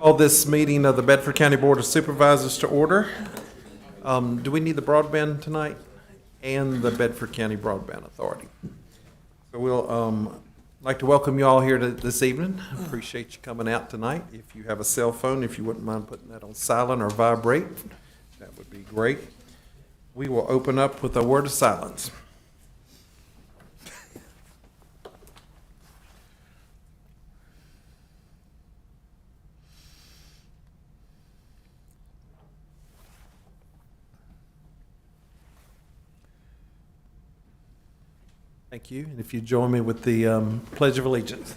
Call this meeting of the Bedford County Board of Supervisors to order. Do we need the broadband tonight? And the Bedford County Broadband Authority. So we'll like to welcome you all here this evening. Appreciate you coming out tonight. If you have a cell phone, if you wouldn't mind putting that on silent or vibrate, that would be great. We will open up with a word of silence. Thank you. And if you join me with the Pledge of Allegiance.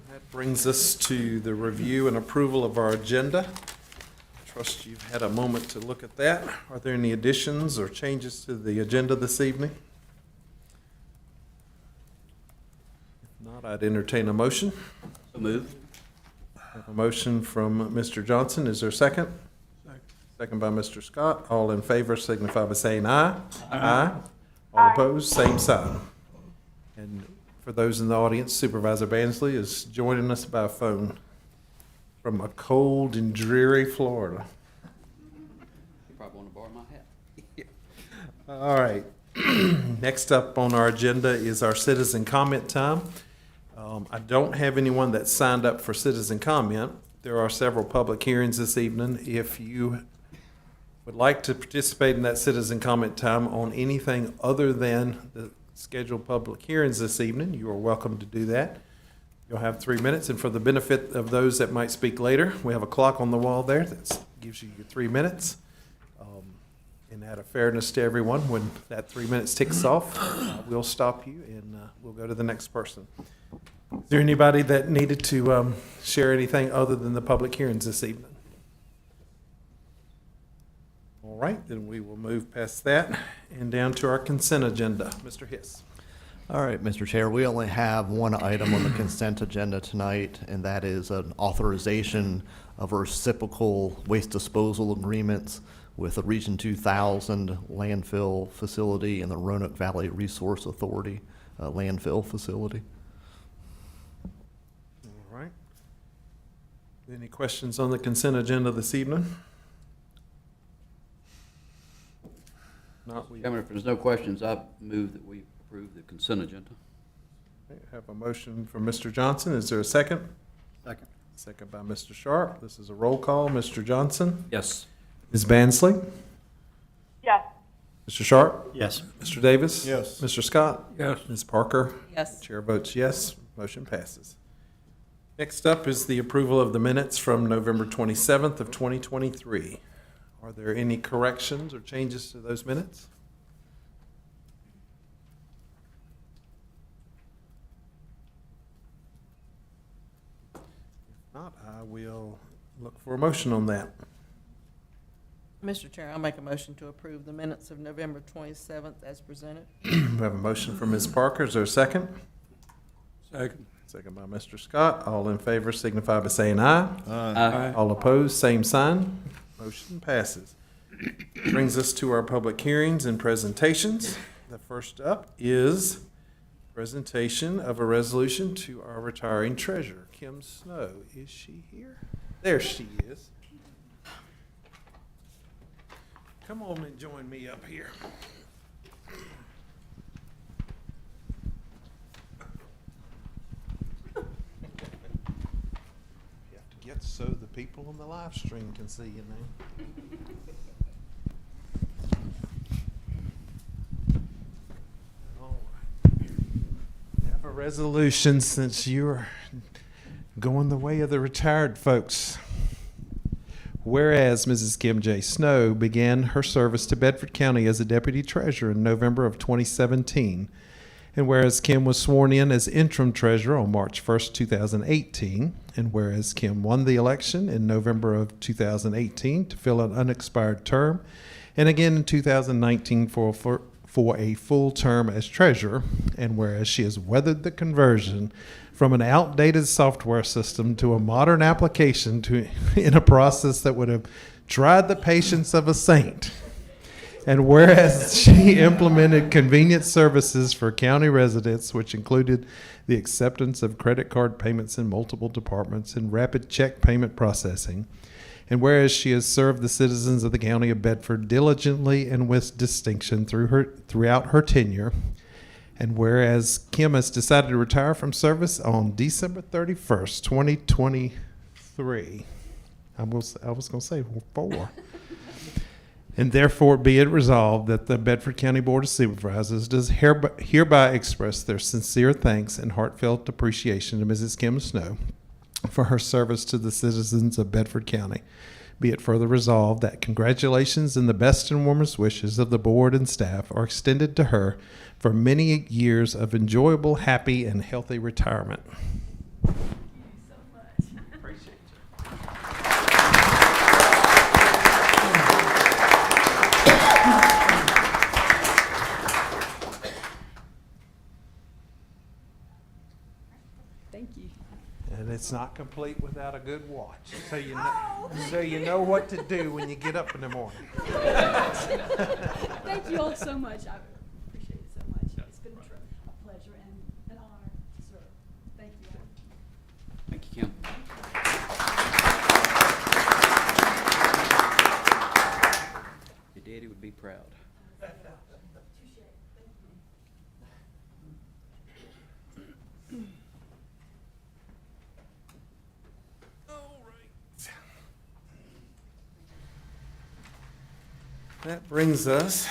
That brings us to the review and approval of our agenda. Trust you've had a moment to look at that. Are there any additions or changes to the agenda this evening? If not, I'd entertain a motion. So moved. I have a motion from Mr. Johnson. Is there a second? Second by Mr. Scott. All in favor signify by saying aye. Aye. All opposed, same sign. And for those in the audience, Supervisor Bansley is joining us by phone from a cold and dreary Florida. You probably want to borrow my hat. All right. Next up on our agenda is our citizen comment time. I don't have anyone that signed up for citizen comment. There are several public hearings this evening. If you would like to participate in that citizen comment time on anything other than the scheduled public hearings this evening, you are welcome to do that. You'll have 3 minutes, and for the benefit of those that might speak later, we have a clock on the wall there that gives you your 3 minutes. And out of fairness to everyone, when that 3 minutes ticks off, we'll stop you and we'll go to the next person. Is there anybody that needed to share anything other than the public hearings this evening? All right, then we will move past that and down to our consent agenda. Mr. Hiss. All right, Mr. Chair, we only have one item on the consent agenda tonight, and that is an authorization of reciprocal waste disposal agreements with the Region 2000 landfill facility and the Roanoke Valley Resource Authority landfill facility. All right. Any questions on the consent agenda this evening? Not, we Chairman, if there's no questions, I move that we approve the consent agenda. have a motion from Mr. Johnson. Is there a second? Second. Second by Mr. Sharp. This is a roll call. Mr. Johnson? Yes. Ms. Bansley? Yes. Mr. Sharp? Yes. Mr. Davis? Yes. Mr. Scott? Yes. Ms. Parker? Yes. Chair votes yes. Motion passes. Next up is the approval of the minutes from November 27th of 2023. Are there any corrections or changes to those minutes? If not, I will look for a motion on that. Mr. Chair, I'll make a motion to approve the minutes of November 27th as presented. We have a motion from Ms. Parker. Is there a second? Second. Second by Mr. Scott. All in favor signify by saying aye. Aye. All opposed, same sign. Motion passes. Brings us to our public hearings and presentations. The first up is presentation of a resolution to our retiring treasurer, Kim Snow. Is she here? There she is. Come on and join me up here. You have to get so the people on the live stream can see you now. All right. We have a resolution since you're going the way of the retired folks. Whereas Mrs. Kim J. Snow began her service to Bedford County as a deputy treasurer in November of 2017, and whereas Kim was sworn in as interim treasurer on March 1st, 2018, and whereas Kim won the election in November of 2018 to fill an unexpired term, and again in 2019 for for a full term as treasurer, and whereas she has weathered the conversion from an outdated software system to a modern application in a process that would have tried the patience of a saint. And whereas she implemented convenient services for county residents, which included the acceptance of credit card payments in multiple departments and rapid check payment processing, and whereas she has served the citizens of the county of Bedford diligently and with distinction throughout her tenure, and whereas Kim has decided to retire from service on December 31st, 2023. I was going to say 4. And therefore be it resolved that the Bedford County Board of Supervisors does hereby express their sincere thanks and heartfelt appreciation to Mrs. Kim Snow for her service to the citizens of Bedford County. Be it further resolved that congratulations and the best and warmest wishes of the board and staff are extended to her for many years of enjoyable, happy, and healthy retirement. Thank you. And it's not complete without a good watch, so you know what to do when you get up in the morning. Thank you all so much. I appreciate it so much. It's been a pleasure and an honor to serve. Thank you all. Thank you, Kim. Your daddy would be proud. That brings us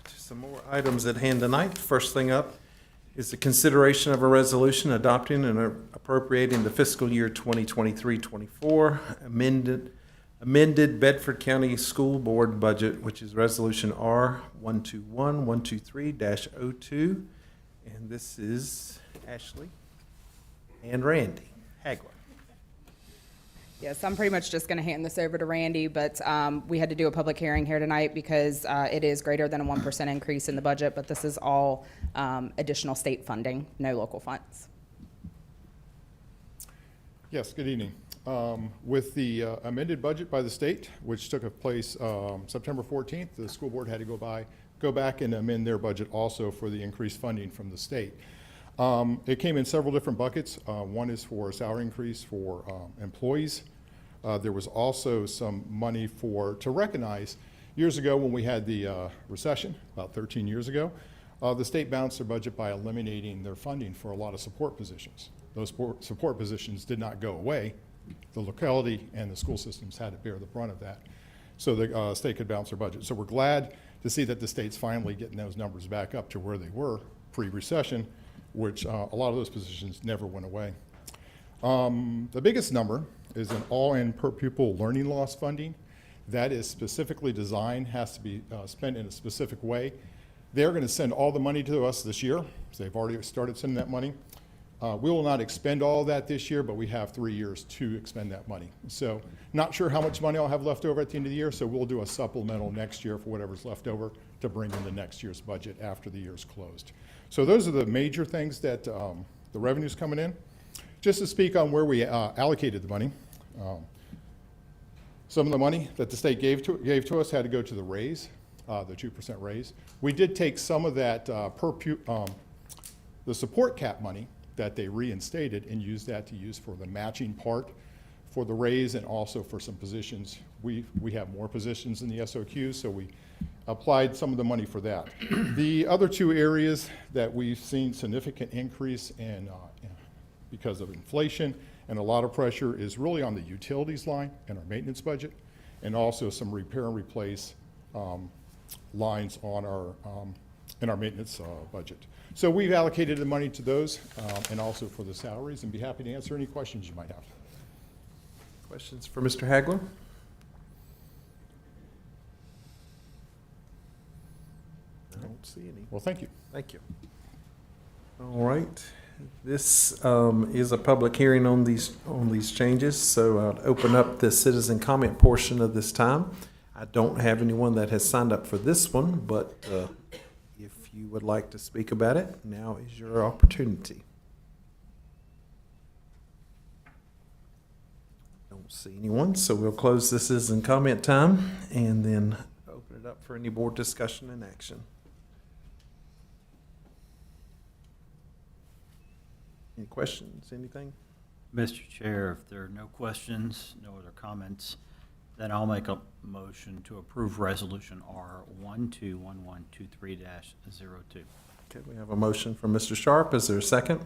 to some more items at hand tonight. First thing up is the consideration of a resolution adopting and appropriating the fiscal year 2023-24 amended Bedford County School Board budget, which is Resolution R 121123-02. And this is Ashley and Randy Hagler. Yes, I'm pretty much just going to hand this over to Randy, but we had to do a public hearing here tonight because it is greater than a 1% increase in the budget, but this is all additional state funding, no local funds. Yes, good evening. With the amended budget by the state, which took place September 14th, the school board had to go back and amend their budget also for the increased funding from the state. It came in several different buckets. One is for a salary increase for employees. There was also some money to recognize years ago when we had the recession, about 13 years ago, the state balanced their budget by eliminating their funding for a lot of support positions. Those support positions did not go away. The locality and the school systems had to bear the brunt of that, so the state could balance their budget. So we're glad to see that the state's finally getting those numbers back up to where they were pre-recession, which a lot of those positions never went away. The biggest number is an all-in per pupil learning loss funding. That is specifically designed, has to be spent in a specific way. They're going to send all the money to us this year, so they've already started sending that money. We will not expend all of that this year, but we have 3 years to expend that money. So not sure how much money I'll have left over at the end of the year, so we'll do a supplemental next year for whatever's left over to bring in the next year's budget after the year's closed. So those are the major things that the revenue's coming in. Just to speak on where we allocated the money, some of the money that the state gave to us had to go to the raise, the 2% raise. We did take some of that the support cap money that they reinstated and used that to use for the matching part for the raise and also for some positions. We have more positions in the SOQs, so we applied some of the money for that. The other two areas that we've seen significant increase in because of inflation and a lot of pressure is really on the utilities line and our maintenance budget, and also some repair and replace lines on our in our maintenance budget. So we've allocated the money to those and also for the salaries, and be happy to answer any questions you might have. Questions for Mr. Hagler? I don't see any. Well, thank you. Thank you. All right. This is a public hearing on these changes, so I'll open up the citizen comment portion of this time. I don't have anyone that has signed up for this one, but you would like to speak about it, now is your opportunity. Don't see anyone, so we'll close this citizen comment time and then open it up for any board discussion and action. Any questions, anything? Mr. Chair, if there are no questions, no other comments, then I'll make a motion to approve Resolution R 121123-02. Okay, we have a motion from Mr. Sharp. Is there a second?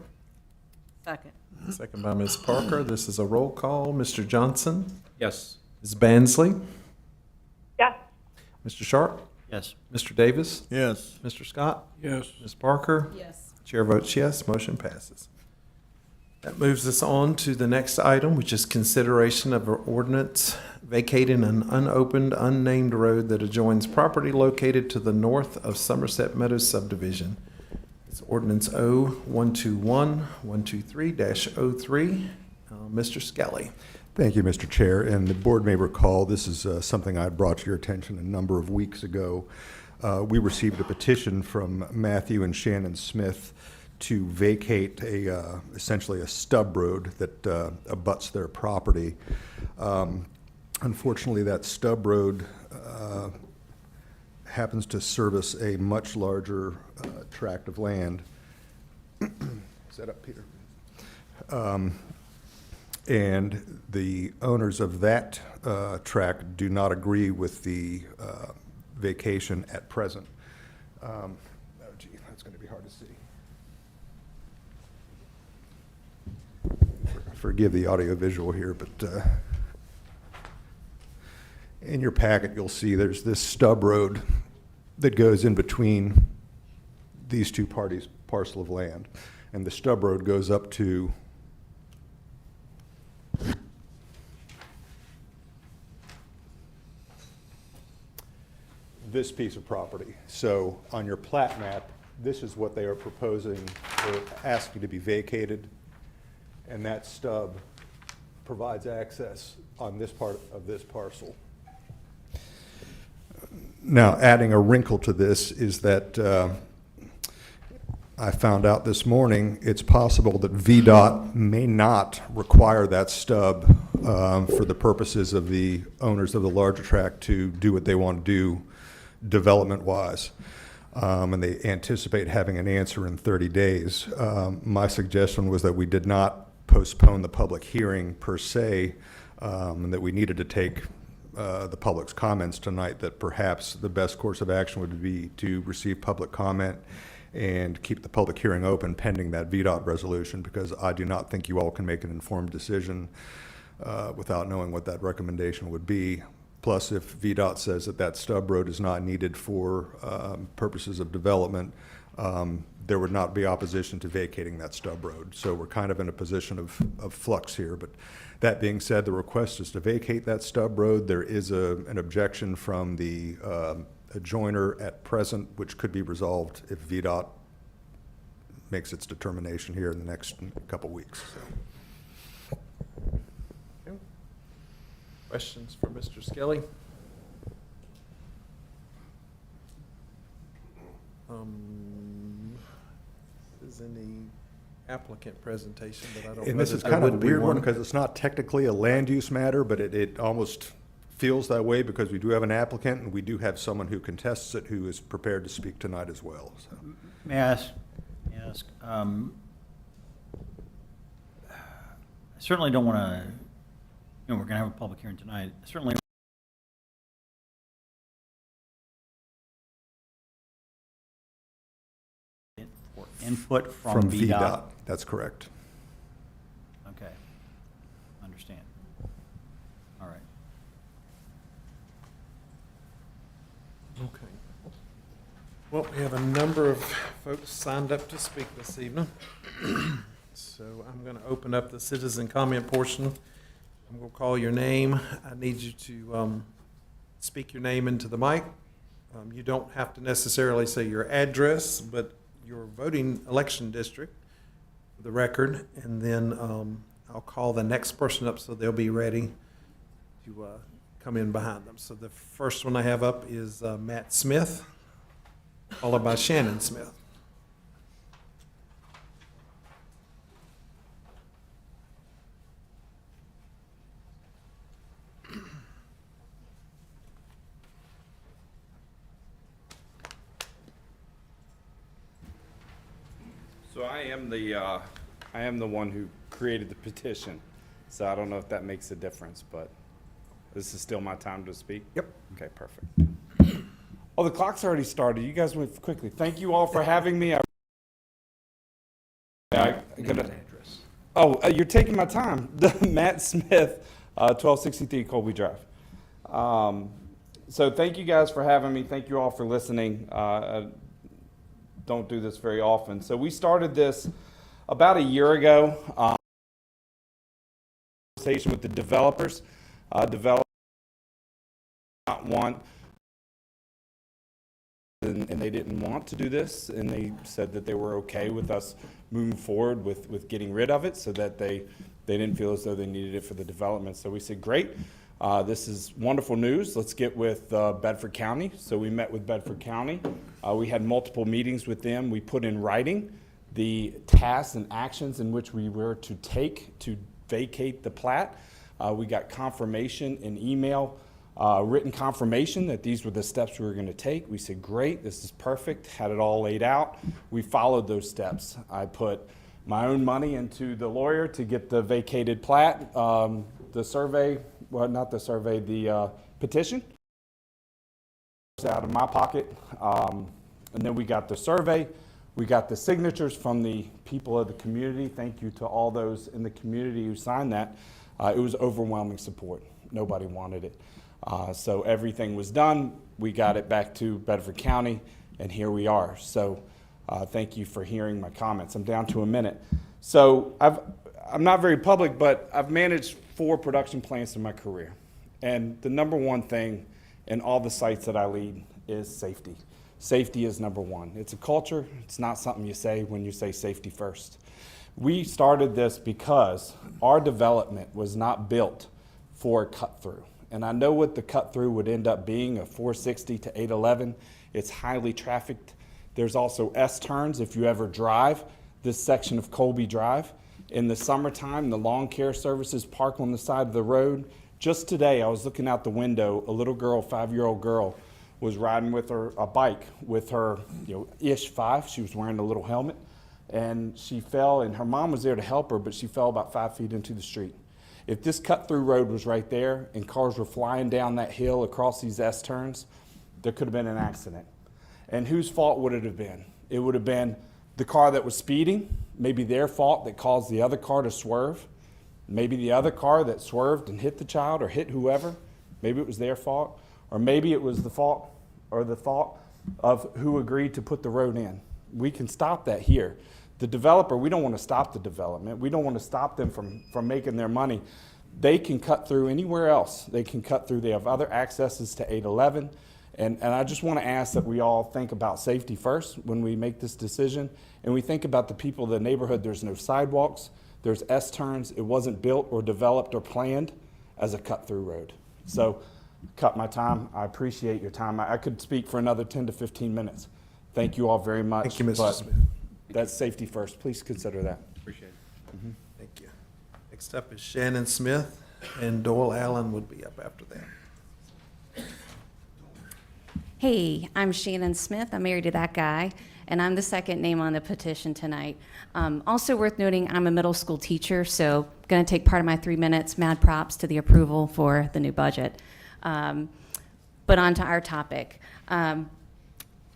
Second. Second by Ms. Parker. This is a roll call. Mr. Johnson? Yes. Ms. Bansley? Yes. Mr. Sharp? Yes. Mr. Davis? Yes. Mr. Scott? Yes. Ms. Parker? Yes. Chair votes yes, motion passes. That moves us on to the next item, which is consideration of an ordinance vacating an unopened, unnamed road that adjoins property located to the north of Somerset Meadows subdivision. It's ordinance O-121-123-03. Mr. Skelly. Thank you, Mr. Chair. And the board may recall, this is something I brought to your attention a number of weeks ago. We received a petition from Matthew and Shannon Smith to vacate essentially a stub road that abuts their property. Unfortunately, that stub road happens to service a much larger tract of land. Is that up, Peter? And the owners of that tract do not agree with the vacation at present. Oh gee, that's going to be hard to see. Forgive the audio-visual here, but in your packet you'll see there's this stub road that goes in between these two parties' parcel of land. And the stub road goes up to this piece of property. So on your plat map, this is what they are proposing or asking to be vacated. And that stub provides access on this part of this parcel. Now, adding a wrinkle to this is that I found out this morning it's possible that VDOT may not require that stub for the purposes of the owners of the larger tract to do what they want to do development-wise. And they anticipate having an answer in 30 days. My suggestion was that we did not postpone the public hearing per se, and that we needed to take the public's comments tonight, that perhaps the best course of action would be to receive public comment and keep the public hearing open pending that VDOT resolution, because I do not think you all can make an informed decision without knowing what that recommendation would be. Plus, if VDOT says that that stub road is not needed for purposes of development, there would not be opposition to vacating that stub road. So we're kind of in a position of flux here. But that being said, the request is to vacate that stub road. There is an objection from the adjoiner at present, which could be resolved if VDOT makes its determination here in the next couple weeks. So. Okay. Questions for Mr. Skelly? Is any applicant presentation, but I don't. And this is kind of a weird one because it's not technically a land use matter, but it almost feels that way because we do have an applicant and we do have someone who contests it who is prepared to speak tonight as well. So. May I ask, I certainly don't want to, we're going to have a public hearing tonight. Certainly for input from VDOT. That's correct. Okay, understand. All right. Okay. Well, we have a number of folks signed up to speak this evening. So I'm going to open up the citizen comment portion. I'm going to call your name. I need you to speak your name into the mic. You don't have to necessarily say your address, but your voting election district for the record. And then I'll call the next person up so they'll be ready to come in behind them. So the first one I have up is Matt Smith. followed by Shannon Smith. So I am the one who created the petition, so I don't know if that makes a difference, but this is still my time to speak? Yep. Okay, perfect. Oh, the clock's already started. You guys went quickly. Thank you all for having me. You're taking my time. Matt Smith, 1263 Colby Drive. So thank you guys for having me. Thank you all for listening. I don't do this very often. So we started this about a year ago. Conversation with the developers. Developers not want, and they didn't want to do this, and they said that they were okay with us moving forward with getting rid of it, so that they didn't feel as though they needed it for the development. So we said, great, this is wonderful news. Let's get with Bedford County. So we met with Bedford County. We had multiple meetings with them. We put in writing the tasks and actions in which we were to take to vacate the plat. We got confirmation in email, written confirmation that these were the steps we were going to take. We said, great, this is perfect, had it all laid out. We followed those steps. I put my own money into the lawyer to get the vacated plat, the survey, well, not the survey, the petition out of my pocket. And then we got the survey. We got the signatures from the people of the community. Thank you to all those in the community who signed that. It was overwhelming support. Nobody wanted it. So everything was done. We got it back to Bedford County, and here we are. So thank you for hearing my comments. I'm down to a minute. So I'm not very public, but I've managed 4 production plants in my career. And the number one thing in all the sites that I lead is safety. Safety is number one. It's a culture. It's not something you say when you say safety first. We started this because our development was not built for cut through. And I know what the cut through would end up being, a 460 to 811. It's highly trafficked. There's also S-turns if you ever drive this section of Colby Drive. In the summertime, the lawn care services park on the side of the road. Just today, I was looking out the window, a little girl, 5-year-old girl, was riding with a bike with her, ish 5. She was wearing a little helmet, and she fell, and her mom was there to help her, but she fell about 5 feet into the street. If this cut-through road was right there and cars were flying down that hill across these S-turns, there could have been an accident. And whose fault would it have been? It would have been the car that was speeding, maybe their fault that caused the other car to swerve, maybe the other car that swerved and hit the child or hit whoever, maybe it was their fault, or maybe it was the fault or the thought of who agreed to put the road in. We can stop that here. The developer, we don't want to stop the development. We don't want to stop them from making their money. They can cut through anywhere else. They can cut through. They have other accesses to 811. And I just want to ask that we all think about safety first when we make this decision. And we think about the people in the neighborhood. There's no sidewalks. There's S-turns. It wasn't built or developed or planned as a cut-through road. So cut my time. I appreciate your time. I could speak for another 10 to 15 minutes. Thank you all very much. Thank you, Mr. but Smith. That's safety first. Please consider that. Appreciate it. Thank you. Next up is Shannon Smith, and Doyle Allen would be up after that. Hey, I'm Shannon Smith. I'm married to that guy, and I'm the second name on the petition tonight. Also worth noting, I'm a middle school teacher, so going to take part of my 3 minutes. Mad props to the approval for the new budget. But on to our topic.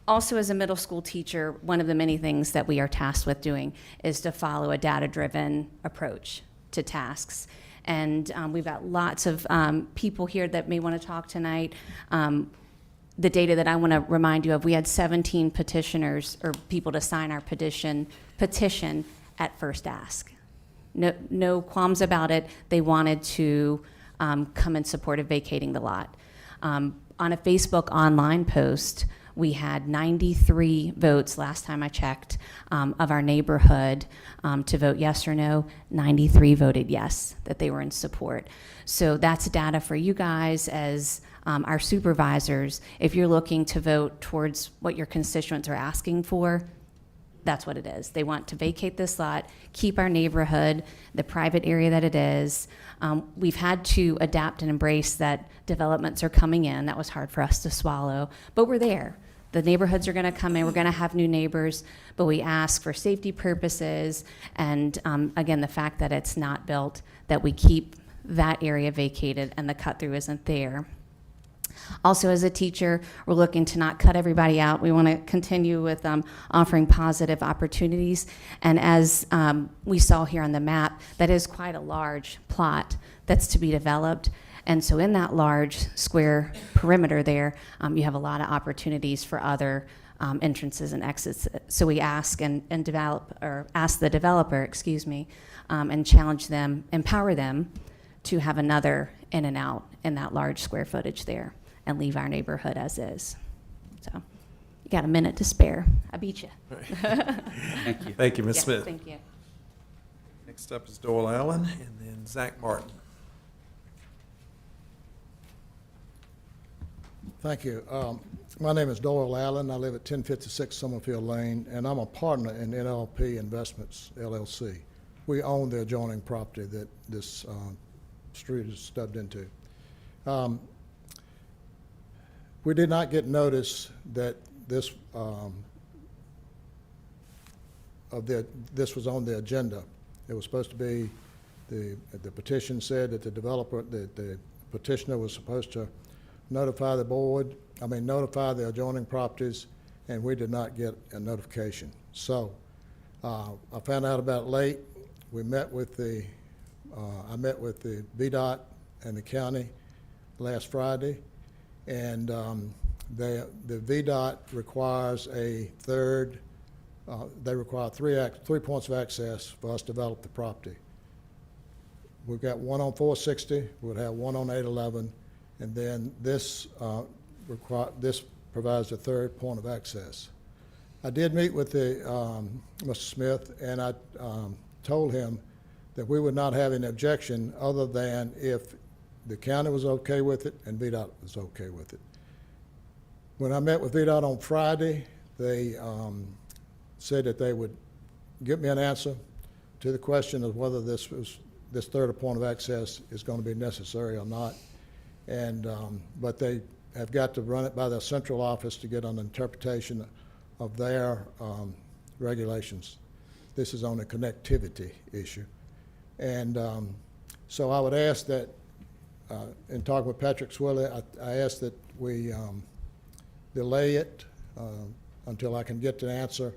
Also, as a middle school teacher, one of the many things that we are tasked with doing is to follow a data-driven approach to tasks. And we've got lots of people here that may want to talk tonight. The data that I want to remind you of, we had 17 petitioners or people to sign our petition at first ask. No qualms about it. They wanted to come in support of vacating the lot. On a Facebook online post, We had 93 votes last time I checked of our neighborhood to vote yes or no. 93 voted yes, that they were in support. So that's data for you guys as our supervisors. If you're looking to vote towards what your constituents are asking for, that's what it is. They want to vacate this lot, keep our neighborhood, the private area that it is. We've had to adapt and embrace that developments are coming in. That was hard for us to swallow, but we're there. The neighborhoods are going to come in. We're going to have new neighbors, but we ask for safety purposes and, again, the fact that it's not built, that we keep that area vacated and the cut-through isn't there. Also, as a teacher, we're looking to not cut everybody out. We want to continue with offering positive opportunities. And as we saw here on the map, that is quite a large plot that's to be developed. And so in that large square perimeter there, you have a lot of opportunities for other entrances and exits. So we ask ask the developer, and challenge them, empower them to have another in and out in that large square footage there and leave our neighborhood as is. So you got a minute to spare. I beat you. Thank you. Thank you, Ms. Yes, Smith. thank you. Next up is Doyle Allen, and then Zach Martin. Thank you. My name is Doyle Allen. I live at 1056 Summerfield Lane, and I'm a partner in NLP Investments, LLC. We own the adjoining property that this street is stubbed into. We did not get notice that this this was on the agenda. It was supposed to be, the petition said that the petitioner was supposed to notify the board, notify the adjoining properties, and we did not get a notification. So I found out about it late. We met with I met with the VDOT and the county last Friday, and the VDOT requires they require three points of access for us to develop the property. We've got one on 460, we'll have one on 811, and then this provides a third point of access. I did meet with Mr. Smith, and I told him that we would not have an objection other than if the county was okay with it and VDOT was okay with it. When I met with VDOT on Friday, they said that they would give me an answer to the question of whether this third point of access is going to be necessary or not. And but they have got to run it by their central office to get an interpretation of their regulations. This is on a connectivity issue. And so I would ask that, in talking with Patrick Swilley, I ask that we delay it until I can get the answer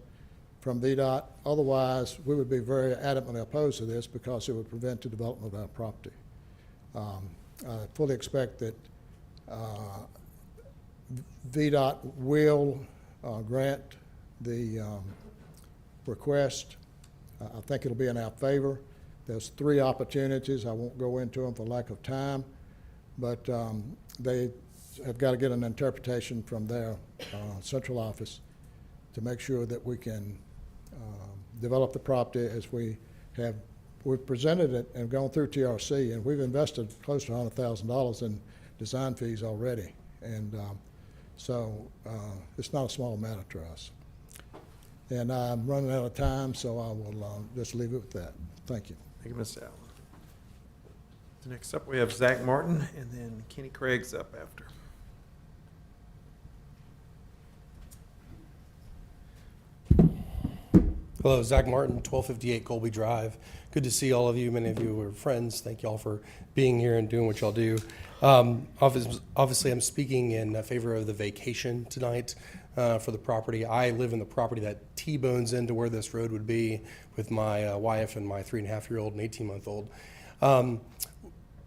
from VDOT. Otherwise, we would be very adamantly opposed to this because it would prevent the development of our property. I fully expect that VDOT will grant the request. I think it'll be in our favor. There's 3 opportunities. I won't go into them for lack of time, but they have got to get an interpretation from their central office to make sure that we can develop the property as we've presented it and gone through TRC, and we've invested close to $100,000 in design fees already. And so it's not a small matter to us. And I'm running out of time, so I will just leave it with that. Thank you. Thank you, Mr. Allen. Next up, we have Zach Martin, and then Kenny Craig's up after. Hello, Zach Martin, 1258 Colby Drive. Good to see all of you. Many of you are friends. Thank you all for being here and doing what y'all do. Obviously, I'm speaking in favor of the vacation tonight for the property. I live in the property that T-bones into where this road would be with my wife and my 3.5-year-old and 18-month-old.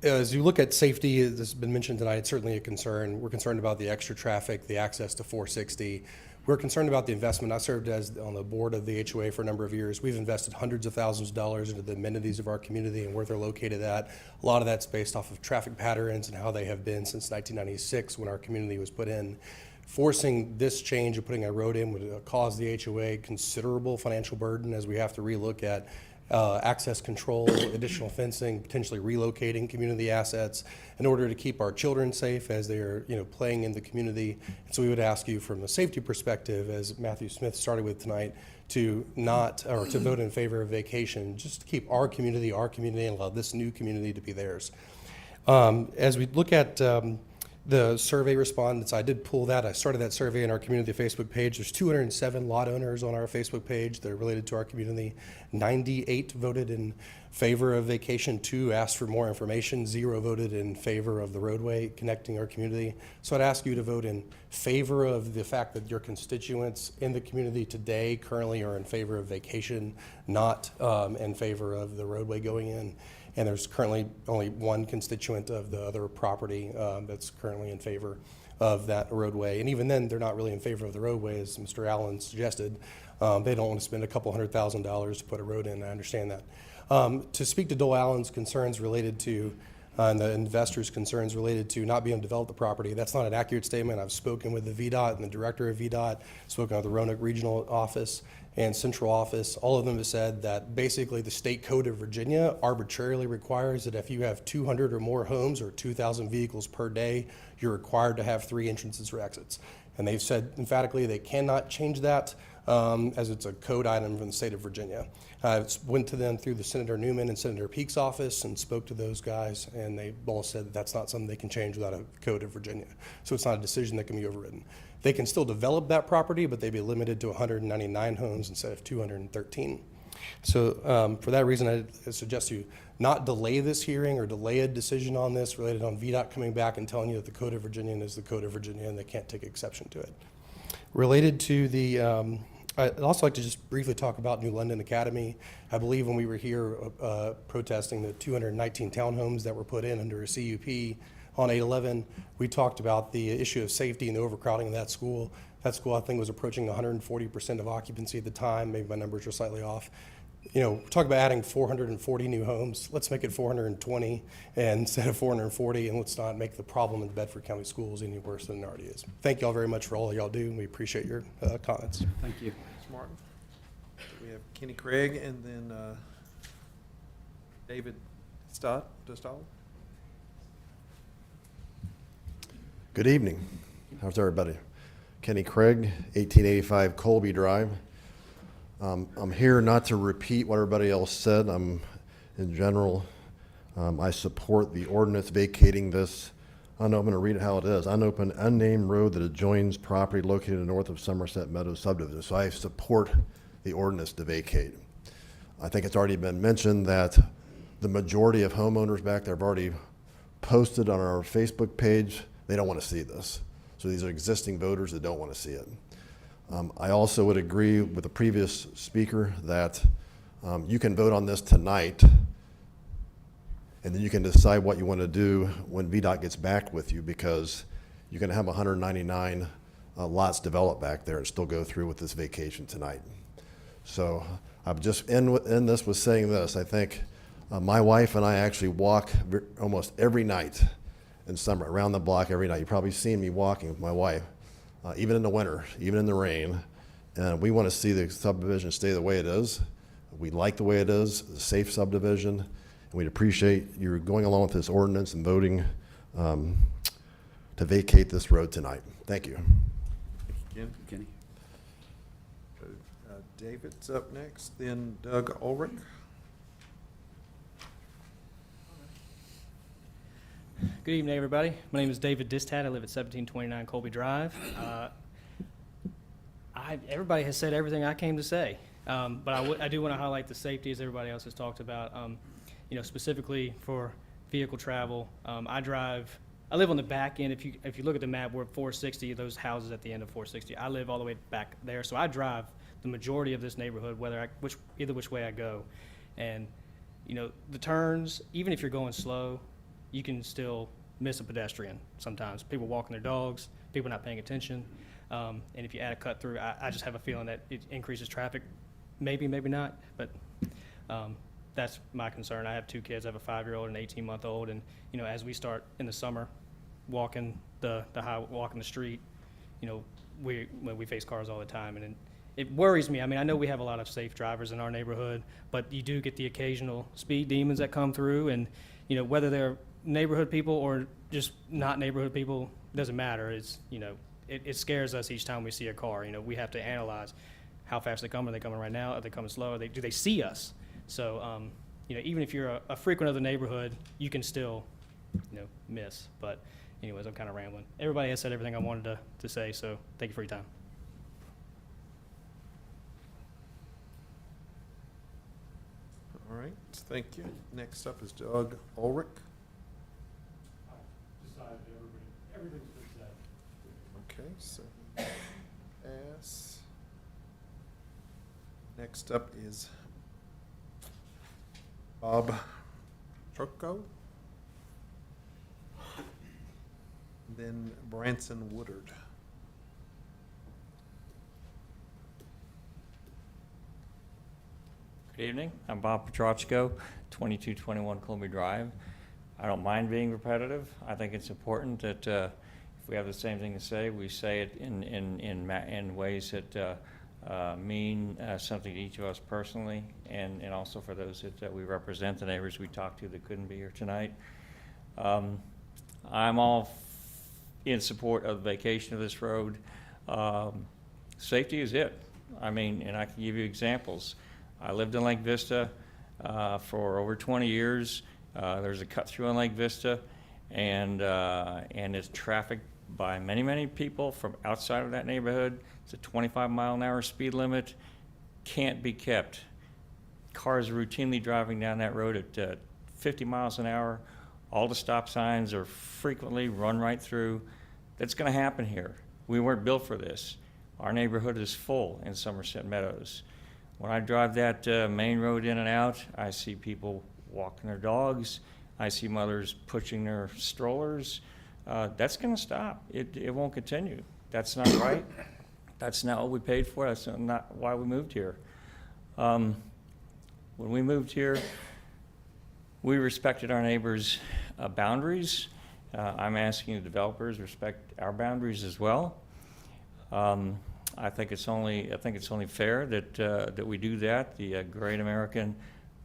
As you look at safety, this has been mentioned tonight, it's certainly a concern. We're concerned about the extra traffic, the access to 460. We're concerned about the investment. I served on the board of the HOA for a number of years. We've invested hundreds of thousands of dollars into the amenities of our community and where they're located at. A lot of that's based off of traffic patterns and how they have been since 1996 when our community was put in. forcing this change of putting a road in would cause the HOA considerable financial burden as we have to relook at access control, additional fencing, potentially relocating community assets in order to keep our children safe as they are, playing in the community. And so we would ask you from a safety perspective, as Matthew Smith started with tonight, to to vote in favor of vacation, just to keep our community, and allow this new community to be theirs. As we look at the survey respondents, I did pull that. I started that survey in our community Facebook page. There's 207 lot owners on our Facebook page that are related to our community. 98 voted in favor of vacation. 2 asked for more information. 0 voted in favor of the roadway connecting our community. So I'd ask you to vote in favor of the fact that your constituents in the community today currently are in favor of vacation, not in favor of the roadway going in. And there's currently only one constituent of the other property that's currently in favor of that roadway. And even then, they're not really in favor of the roadway, as Mr. Allen suggested. They don't want to spend a couple $100,000 to put a road in. I understand that. To speak to Dole Allen's concerns related to, and the investors' concerns related to not being able to develop the property, that's not an accurate statement. I've spoken with the VDOT and the director of VDOT, spoken with the Roanoke Regional Office and Central Office. All of them have said that basically the state code of Virginia arbitrarily requires that if you have 200 or more homes or 2,000 vehicles per day, you're required to have 3 entrances or exits. And they've said emphatically they cannot change that as it's a code item from the state of Virginia. I went to them through the Senator Newman and Senator Peake's office and spoke to those guys, and they both said that that's not something they can change without a code of Virginia. So it's not a decision that can be overridden. They can still develop that property, but they'd be limited to 199 homes instead of 213. So for that reason, I suggest you not delay this hearing or delay a decision on this related on VDOT coming back and telling you that the Code of Virginia is the Code of Virginia and they can't take exception to it. Related to the, I'd also like to just briefly talk about New London Academy. I believe when we were here protesting the 219 townhomes that were put in under a CUP on 8/11, we talked about the issue of safety and the overcrowding of that school. That school, I think, was approaching 140% of occupancy at the time. Maybe my numbers are slightly off. Talk about adding 440 new homes. Let's make it 420 instead of 440, and let's not make the problem in the Bedford County schools any worse than it already is. Thank you all very much for all y'all do, and we appreciate your comments. Thank you. Mr. Martin. We have Kenny Craig and then David Dostal. Good evening. How's everybody? Kenny Craig, 1885 Colby Drive. I'm here not to repeat what everybody else said. In general, I support the ordinance vacating this. I'm going to read it how it is. Unopened, unnamed road that adjoins property located north of Somerset Meadows subdivision. So I support the ordinance to vacate. I think it's already been mentioned that the majority of homeowners back there have already posted on our Facebook page. They don't want to see this. So these are existing voters that don't want to see it. I also would agree with the previous speaker that you can vote on this tonight, and then you can decide what you want to do when VDOT gets back with you, because you're going to have 199 lots developed back there and still go through with this vacation tonight. So I'll just end this with saying this. I think my wife and I actually walk almost every night in summer, around the block every night. You've probably seen me walking with my wife, even in the winter, even in the rain. And we want to see the subdivision stay the way it is. We like the way it is, a safe subdivision. And we'd appreciate you going along with this ordinance and voting to vacate this road tonight. Thank you. Thank you, Kenny. David's up next, then Doug Ulrich. Good evening, everybody. My name is David Distat. I live at 1729 Colby Drive. Everybody has said everything I came to say, but I do want to highlight the safety, as everybody else has talked about. Specifically for vehicle travel. I live on the back end. If you look at the map, we're at 460. Those houses at the end of 460. I live all the way back there, so I drive the majority of this neighborhood, either which way I go, and the turns. Even if you're going slow, you can still miss a pedestrian sometimes. People walking their dogs, people not paying attention. And if you add a cut through, I just have a feeling that it increases traffic. Maybe, maybe not, but that's my concern. I have 2 kids. I have a 5-year-old and an 18-month-old. And, as we start in the summer walking the street, when we face cars all the time, and it worries me. I mean, I know we have a lot of safe drivers in our neighborhood, but you do get the occasional speed demons that come through, and, whether they're neighborhood people or just not neighborhood people, doesn't matter. It's, it scares us each time we see a car. We have to analyze how fast they come. Are they coming right now? Are they coming slow? Do they see us? So, even if you're a frequent of the neighborhood, you can still, miss. But anyways, I'm kind of rambling. Everybody has said everything I wanted to say, so thank you for your time. All right, thank you. Next up is Doug Ulrich. Decided everything's been said. Okay, so pass. Next up is Bob Trucco. Then Branson Woodard. Good evening. I'm Bob Petrochko, 2221 Columbia Drive. I don't mind being repetitive. I think it's important that if we have the same thing to say, we say it in ways that mean something to each of us personally, and also for those that we represent, the neighbors we talked to that couldn't be here tonight. I'm all in support of the vacation of this road. Safety is it. I mean, and I can give you examples. I lived in Lake Vista for over 20 years. There's a cut through on Lake Vista, and it's trafficked by many, many people from outside of that neighborhood. It's a 25-mile-an-hour speed limit. Can't be kept. Cars are routinely driving down that road at 50 miles an hour. All the stop signs are frequently run right through. That's going to happen here. We weren't built for this. Our neighborhood is full in Somerset Meadows. When I drive that main road in and out, I see people walking their dogs. I see mothers pushing their strollers. That's going to stop. It won't continue. That's not right. That's not what we paid for. That's not why we moved here. When we moved here, we respected our neighbors' boundaries. I'm asking the developers respect our boundaries as well. I think it's only fair that we do that. The great American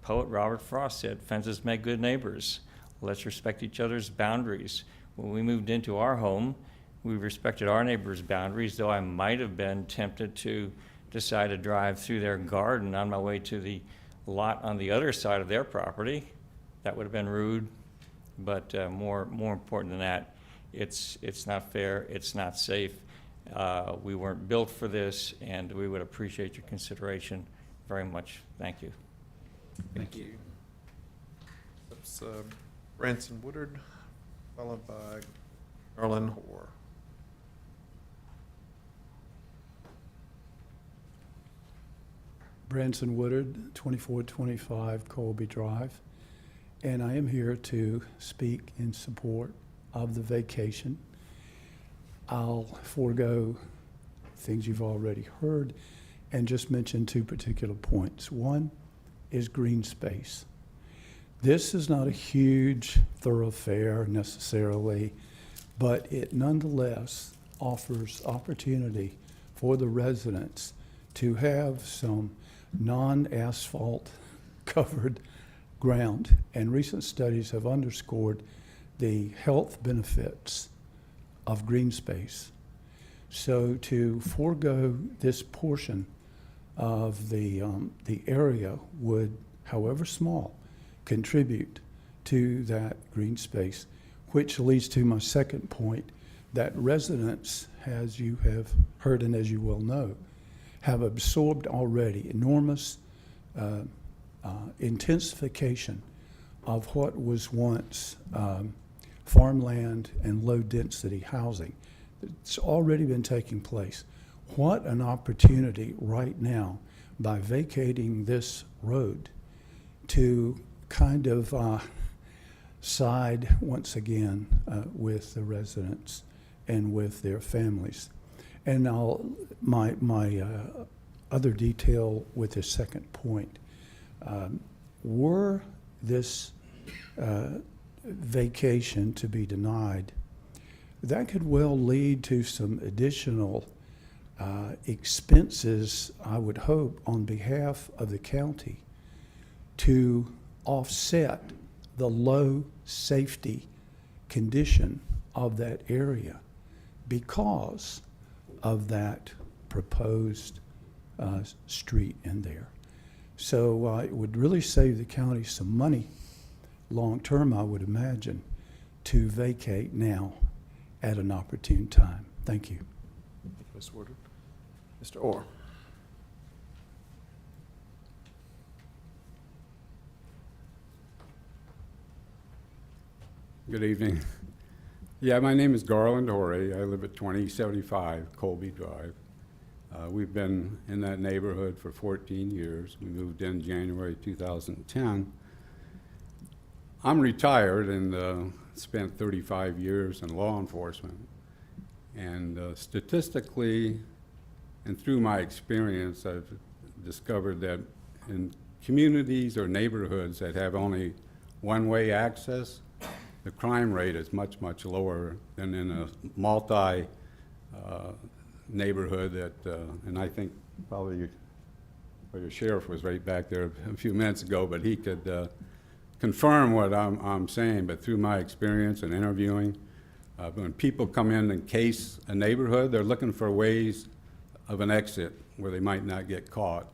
poet Robert Frost said, "Fences make good neighbors. Let's respect each other's boundaries." When we moved into our home, we respected our neighbors' boundaries, though I might have been tempted to decide to drive through their garden on my way to the lot on the other side of their property. That would have been rude, but more important than that, it's not fair, it's not safe. We weren't built for this, and we would appreciate your consideration very much. Thank you. Thank you. That's Branson Woodard, followed by Erlen Hoare. Branson Woodard, 2425 Colby Drive, and I am here to speak in support of the vacation. I'll forego things you've already heard and just mention two particular points. One is green space. This is not a huge thoroughfare necessarily, but it nonetheless offers opportunity for the residents to have some non-asphalt covered ground. And recent studies have underscored the health benefits of green space. So to forego this portion of the area would, however small, contribute to that green space, which leads to my second point, that residents, as you have heard and as you well know, have absorbed already enormous intensification of what was once farmland and low-density housing. It's already been taking place. What an opportunity right now, by vacating this road, to kind of side once again with the residents and with their families. And my other detail with this second point, were this vacation to be denied, that could well lead to some additional expenses, I would hope, on behalf of the county to offset the low safety condition of that area because of that proposed street in there. So it would really save the county some money long-term, I would imagine, to vacate now at an opportune time. Thank you. Thank you, Mr. Woodard. Mr. Orr. Good evening. Yeah, my name is Garland Horry. I live at 2075 Colby Drive. We've been in that neighborhood for 14 years. We moved in January 2010. I'm retired and spent 35 years in law enforcement. And statistically, and through my experience, I've discovered that in communities or neighborhoods that have only one-way access, the crime rate is much, much lower than in a multi neighborhood that, and I think probably your sheriff was right back there a few minutes ago, but he could confirm what I'm saying. But through my experience in interviewing, when people come in and case a neighborhood, they're looking for ways of an exit where they might not get caught.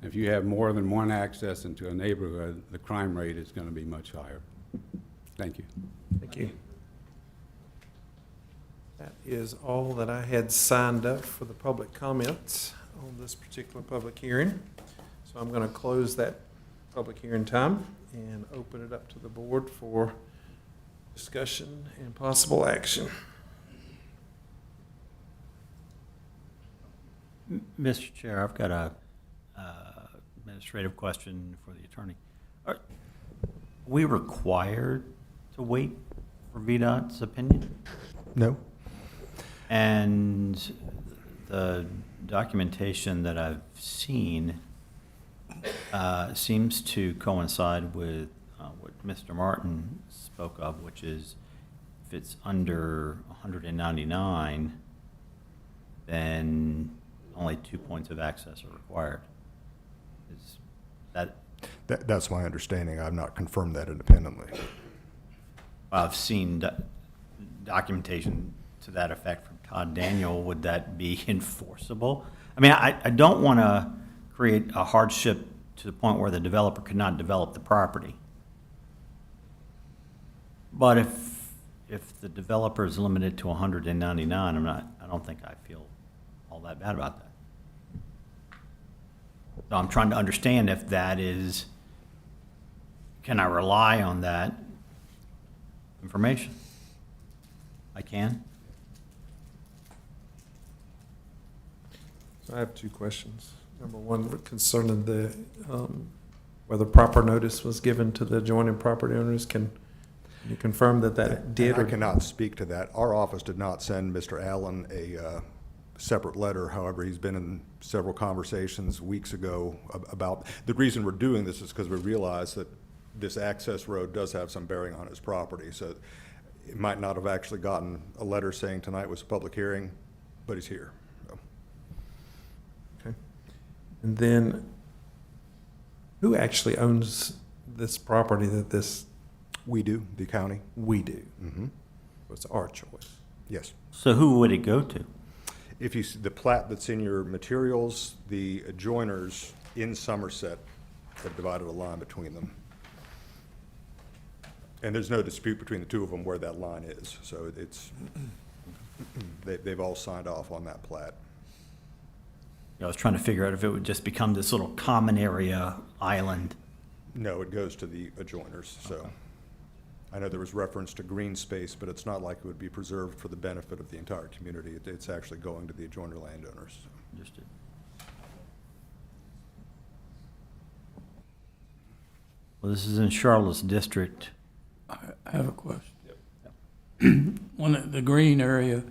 If you have more than one access into a neighborhood, the crime rate is going to be much higher. Thank you. Thank you. That is all that I had signed up for the public comments on this particular public hearing. So I'm going to close that public hearing time and open it up to the board for discussion and possible action. Mr. Chair, I've got a administrative question for the attorney. Are we required to wait for VDOT's opinion? No. And the documentation that I've seen seems to coincide with what Mr. Martin spoke of, which is if it's under 199, then only 2 points of access are required. Is that? That's my understanding. I've not confirmed that independently. I've seen documentation to that effect from Todd Daniel. Would that be enforceable? I mean, I don't want to create a hardship to the point where the developer could not develop the property. But if the developer is limited to 199, I don't think I feel all that bad about that. So I'm trying to understand if that is, can I rely on that information? I can. So I have two questions. Number one, concerning the whether proper notice was given to the adjoining property owners. Can you confirm that that did? I cannot speak to that. Our office did not send Mr. Allen a separate letter. However, he's been in several conversations weeks ago about, the reason we're doing this is because we realize that this access road does have some bearing on his property. So it might not have actually gotten a letter saying tonight was a public hearing, but he's here. So. Okay. And then who actually owns this property that this? We do, the county. We do. Mm-hmm. It's our choice. Yes. So who would it go to? If you see the plat that's in your materials, the adjoiners in Somerset have divided a line between them. And there's no dispute between the two of them where that line is. So it's, they've all signed off on that plat. I was trying to figure out if it would just become this little common area island. No, it goes to the adjoiners. So I know there was reference to green space, but it's not like it would be preserved for the benefit of the entire community. It's actually going to the adjoiner landowners. Understood. Well, this is in Charlotte's district. I have a question. Yep. When the green area,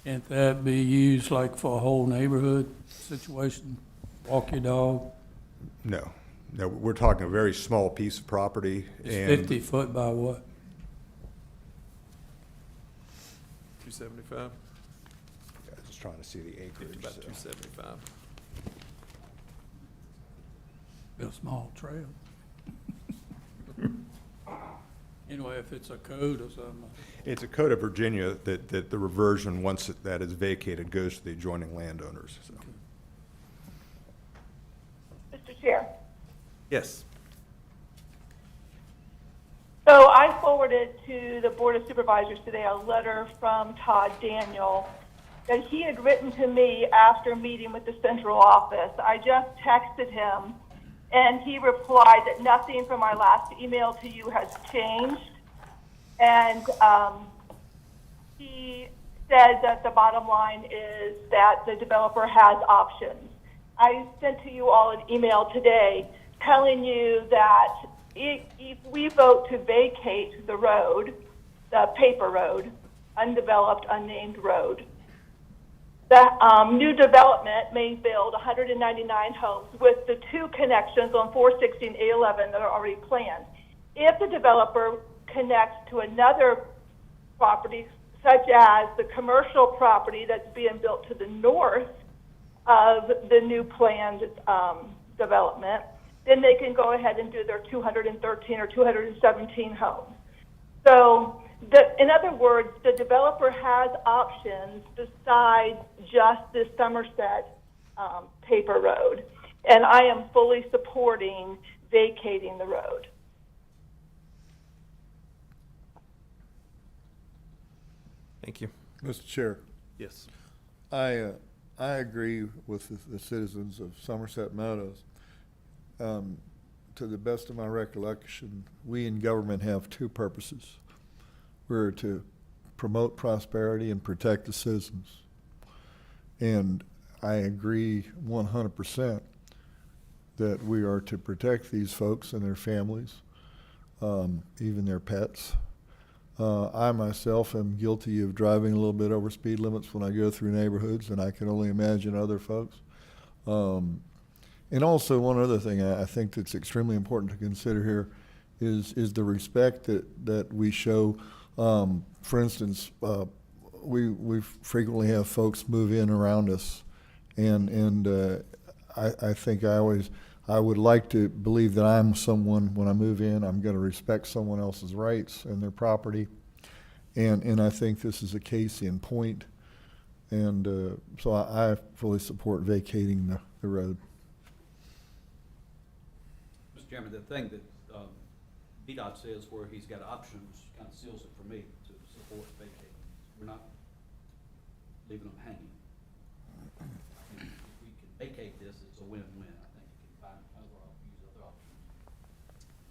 can't that be used like for a whole neighborhood situation? Walk your dog? No. No, we're talking a very small piece of property. It's and 50 foot by what? 275? Yeah, just trying to see the acreage. About so. 275. Be a small trail. Anyway, if it's a code or something. It's a code of Virginia that the reversion, once that is vacated, goes to the adjoining landowners. So. Mr. Chair. Yes. So I forwarded to the Board of Supervisors today a letter from Todd Daniel that he had written to me after meeting with the central office. I just texted him, and he replied that nothing from my last email to you has changed. And he said that the bottom line is that the developer has options. I sent to you all an email today telling you that if we vote to vacate the road, the paper road, undeveloped, unnamed road, the new development may build 199 homes with the two connections on 460 and 811 that are already planned. If the developer connects to another property, such as the commercial property that's being built to the north of the new planned development, then they can go ahead and do their 213 or 217 homes. So, in other words, the developer has options besides just this Somerset paper road. And I am fully supporting vacating the road. Thank you. Mr. Chair, Yes. I agree with the citizens of Somerset Meadows. To the best of my recollection, we in government have two purposes. We're to promote prosperity and protect the citizens. And I agree 100% that we are to protect these folks and their families, even their pets. I myself am guilty of driving a little bit over speed limits when I go through neighborhoods, and I can only imagine other folks. And also, one other thing I think that's extremely important to consider here is the respect that we show. For instance, we frequently have folks move in around us, and I think I would like to believe that I'm someone, when I move in, I'm going to respect someone else's rights and their property, and I think this is a case in point, and so I fully support vacating the road. Mr. Chairman, the thing that VDOT says where he's got options kind of seals it for me to support vacating. We're not leaving them hanging. If we can vacate this, it's a win-win. I think you can find use other options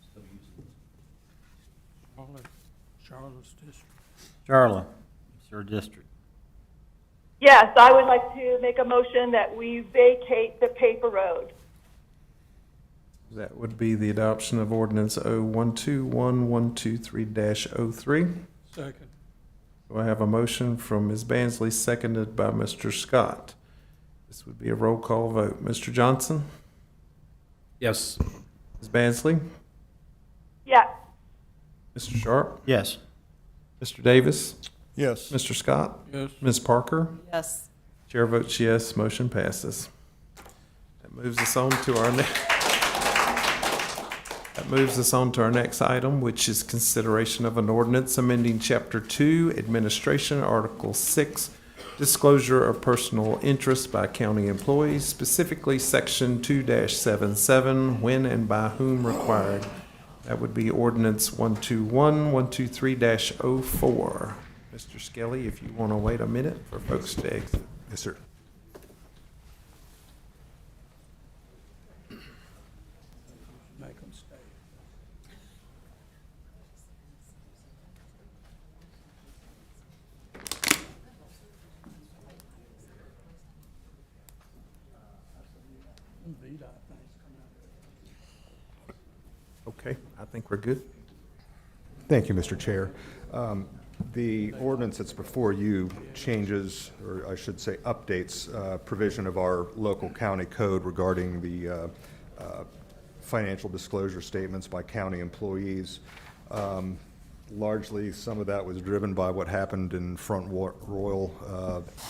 instead of using this. Charlotte's district. Charlotte, it's your district. Yes, I would like to make a motion that we vacate the paper road. That would be the adoption of ordinance 0121-123-03. Second. So I have a motion from Ms. Bansley, seconded by Mr. Scott. This would be a roll call vote. Mr. Johnson? Yes. Ms. Bansley? Yes. Mr. Sharp? Yes. Mr. Davis? Yes. Mr. Scott? Yes. Ms. Parker? Yes. Chair votes yes, motion passes. That moves us on to our next item, which is consideration of an ordinance amending Chapter 2, Administration, Article 6, Disclosure of Personal Interest by County Employees, specifically Section 2-77, when and by whom required. That would be ordinance 123-04. Mr. Skelly, if you want to wait a minute for folks to exit. Yes, sir. Make them stay. Okay, I think we're good. Thank you, Mr. Chair. The ordinance that's before you changes, or I should say updates, provision of our local county code regarding the financial disclosure statements by county employees. Largely, some of that was driven by what happened in Royal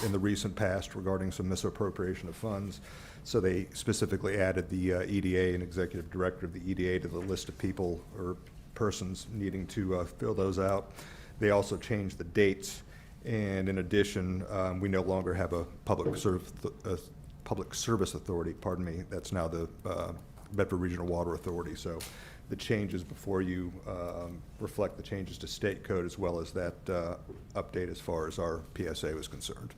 in the recent past regarding some misappropriation of funds. So they specifically added the EDA and executive director of the EDA to the list of people or persons needing to fill those out. They also changed the dates, and in addition, we no longer have a public service authority, pardon me. That's now the Bedford Regional Water Authority. So the changes before you reflect the changes to state code as well as that update as far as our PSA was concerned.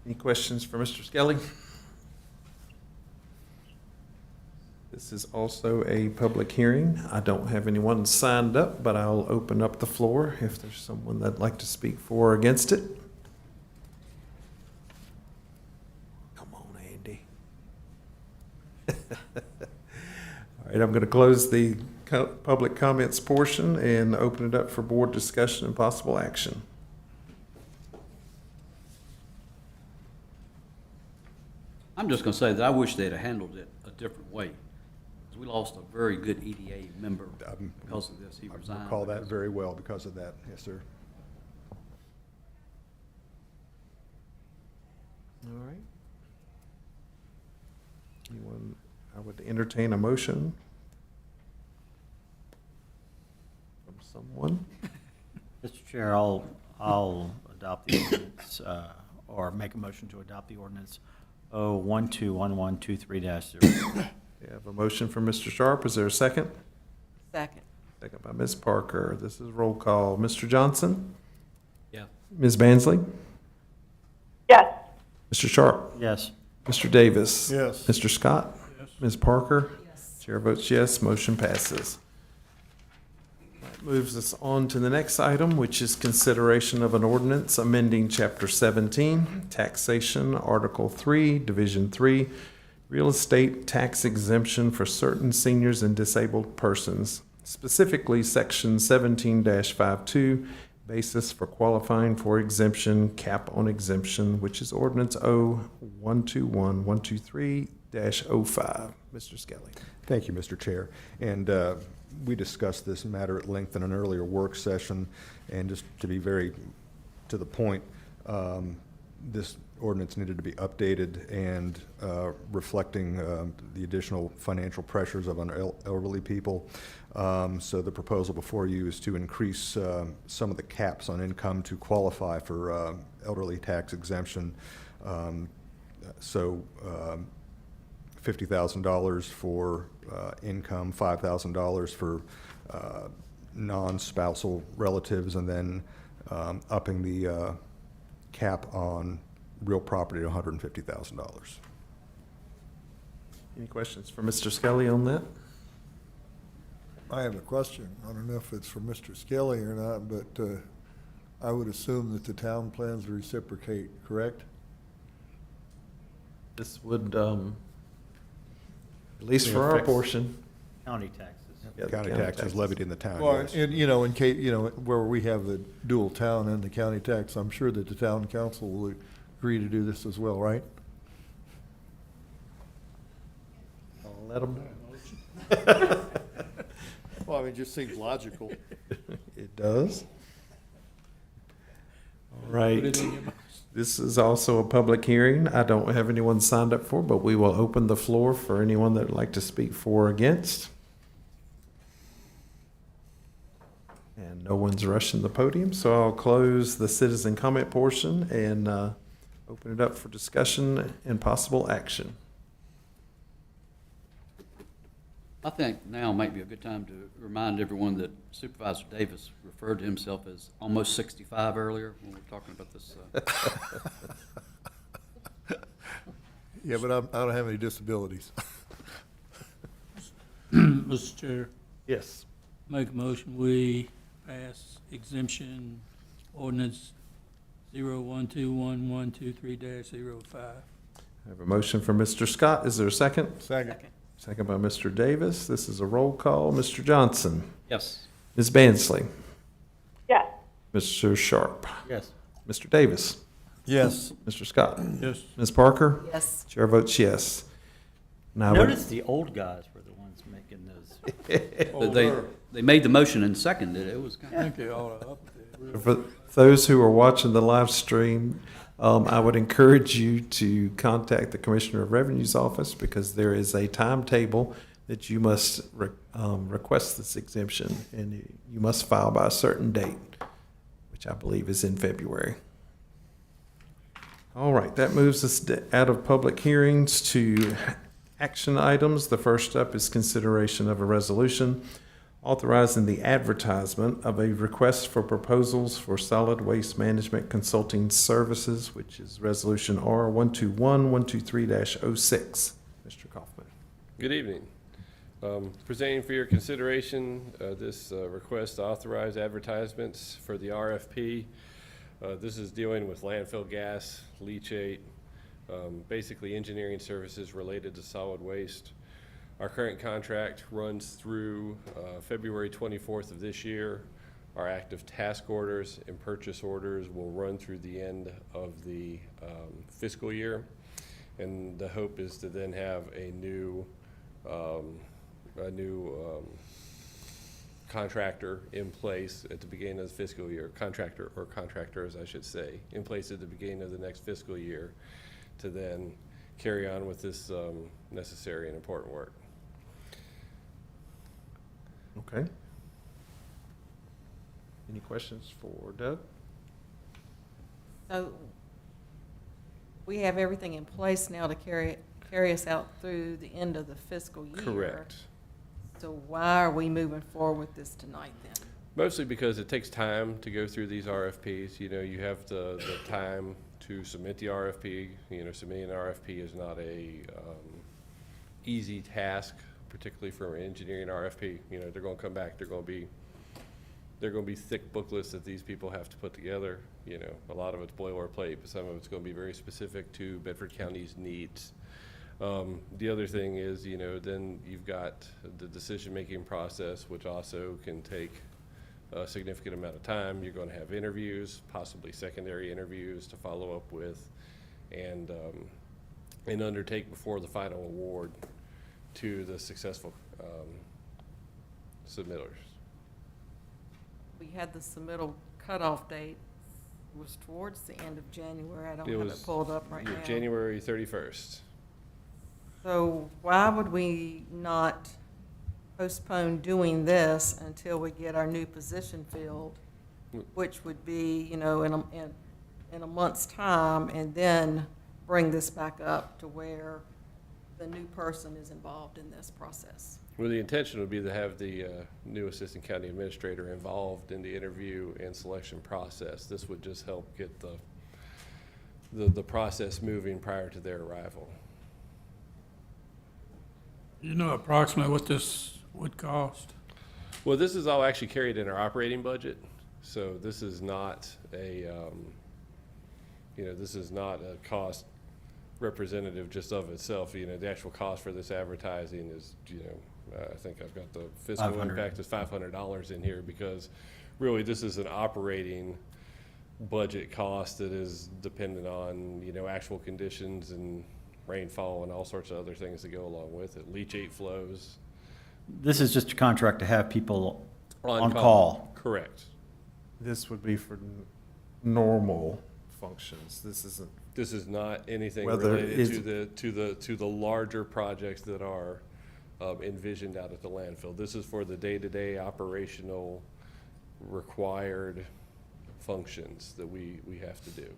Any questions for Mr. Skelly? This is also a public hearing. I don't have anyone signed up, but I'll open up the floor if there's someone that'd like to speak for or against it. Come on, Andy. All right, I'm going to close the public comments portion and open it up for board discussion and possible action. I'm just going to say that I wish they'd have handled it a different way. Because we lost a very good EDA member because of this. He resigned. I recall that very well because of that. Yes, sir. All right. Anyone, I would entertain a motion from someone. Mr. Chair, I'll adopt the ordinance, or make a motion to adopt the ordinance 0121123-0. We have a motion from Mr. Sharp. Is there a second? Second. Second by Ms. Parker. This is roll call. Mr. Johnson? Yeah. Ms. Bansley? Yes. Mr. Sharp? Yes. Mr. Davis? Yes. Mr. Scott? Yes. Ms. Parker? Yes. Chair votes yes. Motion passes. That moves us on to the next item, which is consideration of an ordinance amending Chapter 17, Taxation, Article 3, Division 3, Real Estate Tax Exemption for certain seniors and disabled persons, specifically Section 17-52, Basis for qualifying for exemption, cap on exemption, which is Ordinance 0121123-05. Mr. Skelly. Thank you, Mr. Chair. And we discussed this matter at length in an earlier work session. And just to be very to the point, this ordinance needed to be updated and reflecting the additional financial pressures of elderly people. So the proposal before you is to increase some of the caps on income to qualify for elderly tax exemption. So $50,000 for income, $5,000 for non-spousal relatives, and then upping the cap on real property to $150,000. Any questions for Mr. Skelly on that? I have a question. I don't know if it's for Mr. Skelly or not, but I would assume that the town plans to reciprocate, correct? This would, at least for our portion. County taxes. Yeah, County taxes levied in the town, Well, yes. and, in case, where we have the dual town and the county tax, I'm sure that the town council will agree to do this as well, right? I'll let them. Well, I mean, it just seems logical. It does. All right. This is also a public hearing. I don't have anyone signed up for, but we will open the floor for anyone that would like to speak for or against. And no one's rushing the podium, so I'll close the citizen comment portion and open it up for discussion and possible action. I think now might be a good time to remind everyone that Supervisor Davis referred to himself as almost 65 earlier when we were talking about this. Yeah, but I don't have any disabilities. Mr. Chair, Yes. make a motion, we pass exemption ordinance 0121123-05. I have a motion from Mr. Scott. Is there a second? Second. Second by Mr. Davis. This is a roll call. Mr. Johnson. Yes. Ms. Bansley. Yes. Mr. Sharp. Yes. Mr. Davis. Yes. Mr. Scott. Yes. Ms. Parker. Yes. Chair votes yes. Now, Notice the old guys were the ones making those. They, they made the motion and seconded it. It was kind I think they ought to up it. For those who are watching the live stream, I would encourage you to contact the Commissioner of Revenue's office because there is a timetable that you must request this exemption, and you must file by a certain date, which I believe is in February. All right, that moves us out of public hearings to action items. The first up is consideration of a resolution authorizing the advertisement of a request for proposals for solid waste management consulting services, which is Resolution R-121-123-06. Mr. Kaufman. Good evening. Presenting for your consideration this request to authorize advertisements for the RFP. This is dealing with landfill gas, leachate, basically engineering services related to solid waste. Our current contract runs through February 24th of this year. Our active task orders and purchase orders will run through the end of the fiscal year. And the hope is to then have a new contractor in place at the beginning of the fiscal year, contractors, I should say, in place at the beginning of the next fiscal year to then carry on with this necessary and important work. Okay. Any questions for Doug? So we have everything in place now to carry us out through the end of the fiscal year. Correct. So why are we moving forward with this tonight then? Mostly because it takes time to go through these RFPs. You know, you have the time to submit the RFP. You know, submitting an RFP is not a easy task, particularly for an engineering RFP. You know, they're going to come back. They're going to be thick booklets that these people have to put together. You know, a lot of it's boilerplate, but some of it's going to be very specific to Bedford County's needs. The other thing is, you know, then you've got the decision-making process, which also can take a significant amount of time. You're going to have interviews, possibly secondary interviews to follow up with, and undertake before the final award to the successful submitters. We had the submittal cutoff date was towards the end of January. I don't have it pulled up right now. January 31st. So why would we not postpone doing this until we get our new position filled, which would be, you know, in a month's time, and then bring this back up to where the new person is involved in this process? Well, the intention would be to have the new assistant county administrator involved in the interview and selection process. This would just help get the process moving prior to their arrival. You know approximately what this would cost? Well, this is all actually carried in our operating budget, so this is not a, you know, this is not a cost representative just of itself. You know, the actual cost for this advertising is, you know, I think I've got the fiscal impact is $500 in here, because really this is an operating budget cost that is dependent on, you know, actual conditions and rainfall and all sorts of other things that go along with it. Leachate flows. This is just a contract to have people on call. call. Correct. This would be for normal functions. This isn't. This is not anything Whether related to the larger projects that are envisioned out at the landfill. This is for the day-to-day operational required functions that we have to do.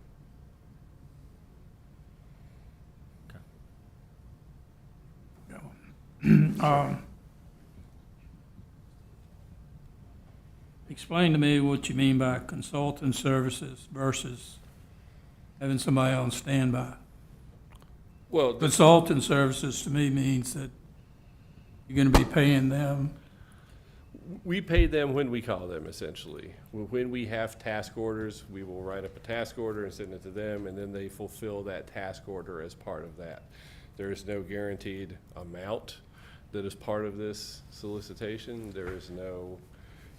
Explain to me what you mean by consulting services versus having somebody on standby. Well, consulting services to me means that you're going to be paying them. We pay them when we call them, essentially. When we have task orders, we will write up a task order and send it to them, and then they fulfill that task order as part of that. There is no guaranteed amount that is part of this solicitation. There is no,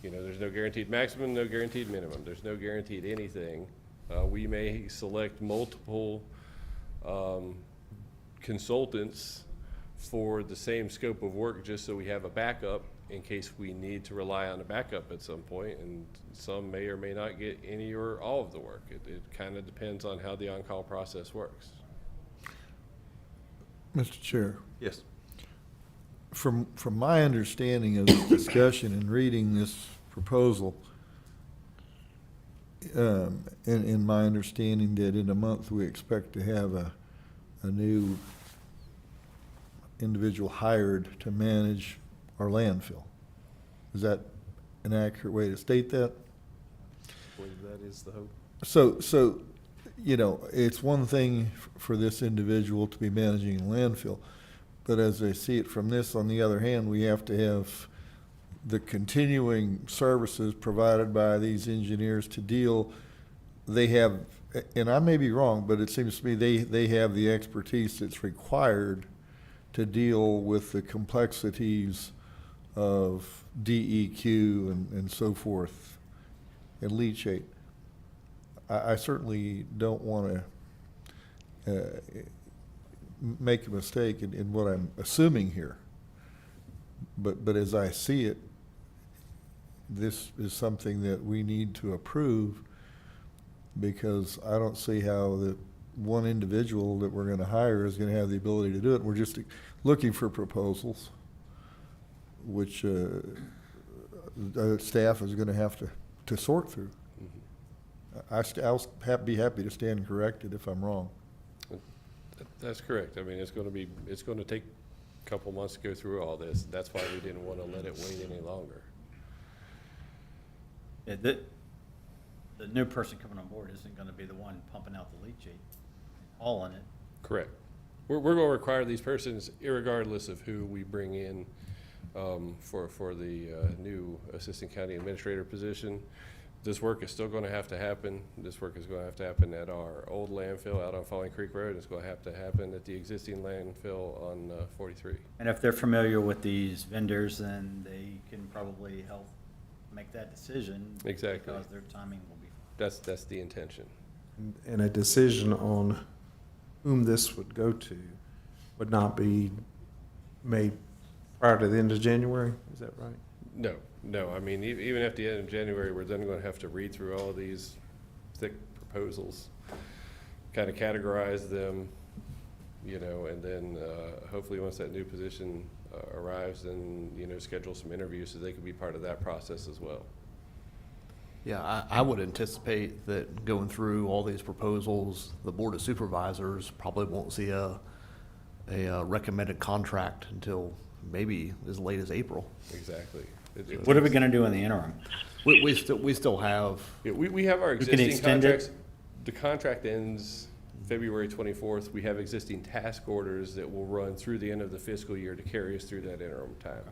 you know, there's no guaranteed maximum, no guaranteed minimum. There's no guaranteed anything. We may select multiple consultants for the same scope of work just so we have a backup in case we need to rely on a backup at some point, and some may or may not get any or all of the work. It kind of depends on how the on-call process works. Mr. Chair, Yes. from my understanding of this discussion and reading this proposal, in my understanding that in a month we expect to have a new individual hired to manage our landfill. Is that an accurate way to state that? I believe that is the hope. So, you know, it's one thing for this individual to be managing a landfill, but as I see it from this, on the other hand, we have to have the continuing services provided by these engineers to deal. They have, and I may be wrong, but it seems to me they have the expertise that's required to deal with the complexities of DEQ and so forth and leachate. I certainly don't want to make a mistake in what I'm assuming here. But as I see it, this is something that we need to approve, because I don't see how the one individual that we're going to hire is going to have the ability to do it. We're just looking for proposals, which the staff is going to have to sort through. I'll be happy to stand corrected if I'm wrong. That's correct. I mean, it's going to take a couple months to go through all this. That's why we didn't want to let it wait any longer. Yeah, the new person coming on board isn't going to be the one pumping out the leachate, hauling it. Correct. We're going to require these persons, irregardless of who we bring in for the new assistant county administrator position. This work is still going to have to happen. This work is going to have to happen at our old landfill out on Falling Creek Road. It's going to have to happen at the existing landfill on 43. And if they're familiar with these vendors, then they can probably help make that decision. Exactly. Because their timing will be. That's the intention. And a decision on whom this would go to would not be made prior to the end of January, is that right? No. I mean, even at the end of January, we're then going to have to read through all of these thick proposals, kind of categorize them, you know, and then hopefully once that new position arrives, then, you know, schedule some interviews so they can be part of that process as well. Yeah, I would anticipate that going through all these proposals, the Board of Supervisors probably won't see a recommended contract until maybe as late as April. Exactly. What are we going to do in the interim? We still have. Yeah, we have our We can existing extend it? contracts. The contract ends February 24th. We have existing task orders that will run through the end of the fiscal year to carry us through that interim time.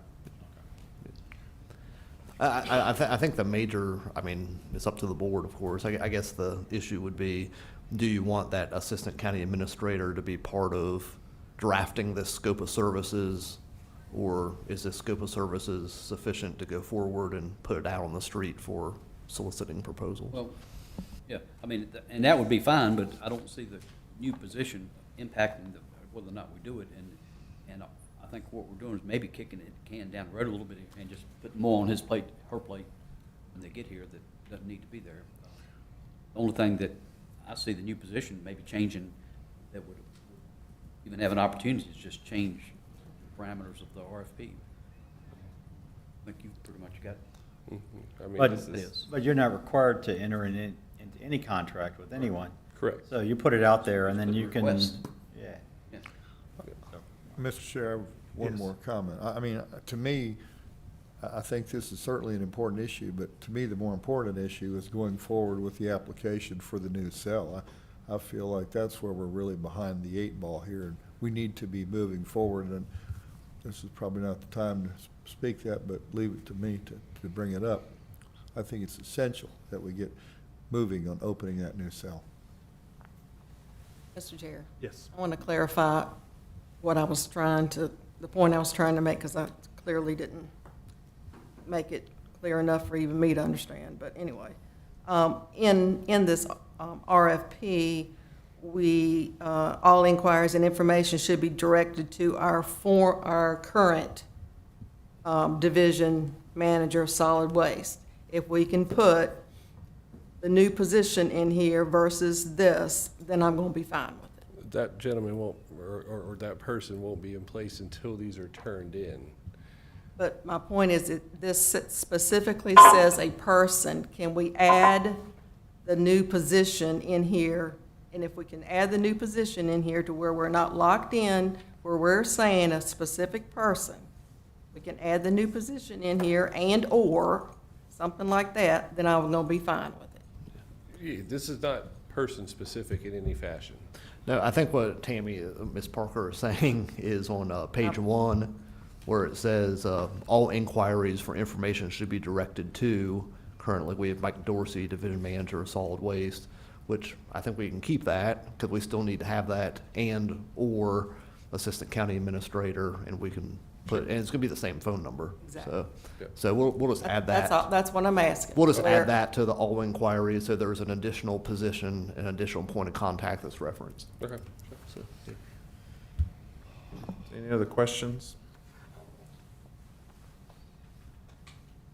I think the major, I mean, it's up to the board, of course. I guess the issue would be, do you want that assistant county administrator to be part of drafting this scope of services? Or is this scope of services sufficient to go forward and put it out on the street for soliciting proposals? Well, yeah, I mean, and that would be fine, but I don't see the new position impacting whether or not we do it. And I think what we're doing is maybe kicking it can down the road a little bit and just putting more on his plate, her plate, when they get here that doesn't need to be there. The only thing that I see the new position maybe changing that would even have an opportunity is just change the parameters of the RFP. I think you've pretty much got it. I mean, But you're not required to enter into any contract with anyone. Correct. So you put it out there and then you can, Request. yeah. Mr. Chair, I have one Yes. more comment. I mean, to me, I think this is certainly an important issue, but to me, the more important issue is going forward with the application for the new cell. I feel like that's where we're really behind the eight ball here, and we need to be moving forward, and this is probably not the time to speak that, but leave it to me to bring it up. I think it's essential that we get moving on opening that new cell. Mr. Chair. Yes. I want to clarify what I was the point I was trying to make, because I clearly didn't make it clear enough for even me to understand. But anyway, in this RFP, all inquiries and information should be directed to our current Division Manager of Solid Waste. If we can put the new position in here versus this, then I'm gonna be fine with it. That gentleman won't, or that person won't be in place until these are turned in. But my point is that this specifically says a person. Can we add the new position in here? And if we can add the new position in here to where we're not locked in, where we're saying a specific person, we can add the new position in here and/or something like that, then I'm gonna be fine with it. Yeah, this is not person-specific in any fashion. No, I think what Tammy, Ms. Parker is saying is on page 1, where it says, all inquiries for information should be directed to, currently we have Mike Dorsey, Division Manager of Solid Waste, which I think we can keep that, because we still need to have that, and/or Assistant County Administrator, and we can put, and it's gonna be the same phone number. Exactly. So we'll just add that. That's all, that's what I'm asking. We'll just Where- add that to the all inquiries, so there's an additional position, an additional point of contact that's referenced. Okay. So, yeah. Any other questions?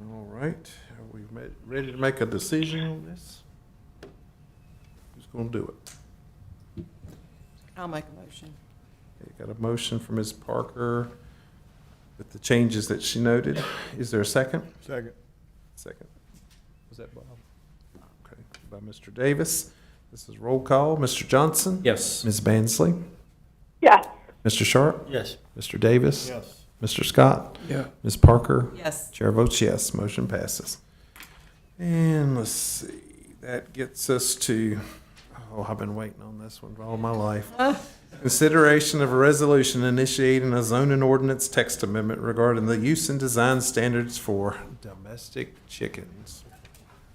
All right, are we ready to make a decision on this? Who's gonna do it? I'll make a motion. Okay, got a motion from Ms. Parker with the changes that she noted. Is there a second? Second. Second. Was that Bob? Okay, by Mr. Davis. This is roll call. Mr. Johnson? Yes. Ms. Bansley? Yes. Mr. Sharp? Yes. Mr. Davis? Yes. Mr. Scott? Yeah. Ms. Parker? Yes. Chair votes yes, motion passes. And let's see, that gets us to, oh, I've been waiting on this one for all my life. Consideration of a resolution initiating a zoning ordinance text amendment regarding the use and design standards for domestic chickens.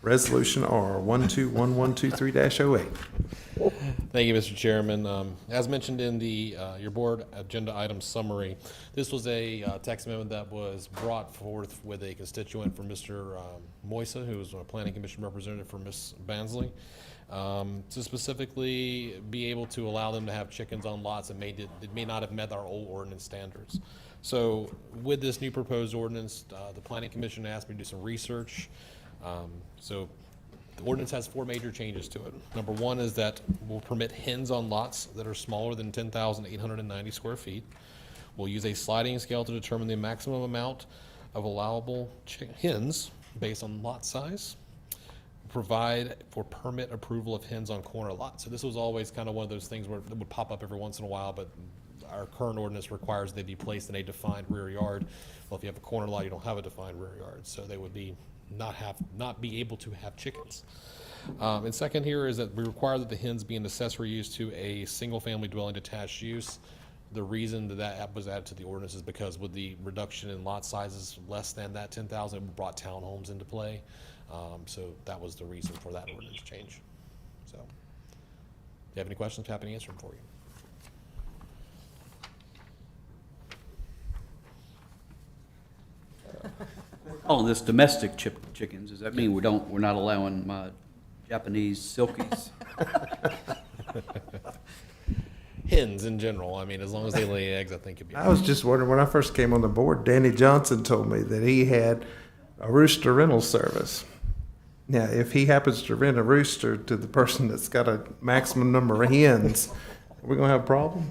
Resolution R 121123-08. Thank you, Mr. Chairman. As mentioned in the your board agenda item summary, this was a text amendment that was brought forth with a constituent from Mr. Moisa, who was a planning commission representative for Ms. Bansley, to specifically be able to allow them to have chickens on lots that may not have met our old ordinance standards. So with this new proposed ordinance, the planning commission asked me to do some research. So the ordinance has 4 major changes to it. Number 1 is that we'll permit hens on lots that are smaller than 10,890 square feet. We'll use a sliding scale to determine the maximum amount of allowable hens based on lot size. Provide for permit approval of hens on corner lots. So this was always kind of one of those things where it would pop up every once in a while, but our current ordinance requires they be placed in a defined rear yard. Well, if you have a corner lot, you don't have a defined rear yard, so they would be not be able to have chickens. And second here is that we require that the hens be an accessory use to a single-family dwelling detached use. The reason that was added to the ordinance is because with the reduction in lot sizes less than that 10,000, it brought townhomes into play. So that was the reason for that ordinance change. So, if you have any questions, I'm happy to answer them for you. Calling this domestic chickens, does that mean we're not allowing my Japanese silkies? Hens in general, I mean, as long as they lay eggs, I think it'd be. I was just wondering, when I first came on the board, Danny Johnson told me that he had a rooster rental service. Now, if he happens to rent a rooster to the person that's got a maximum number of hens, are we gonna have a problem?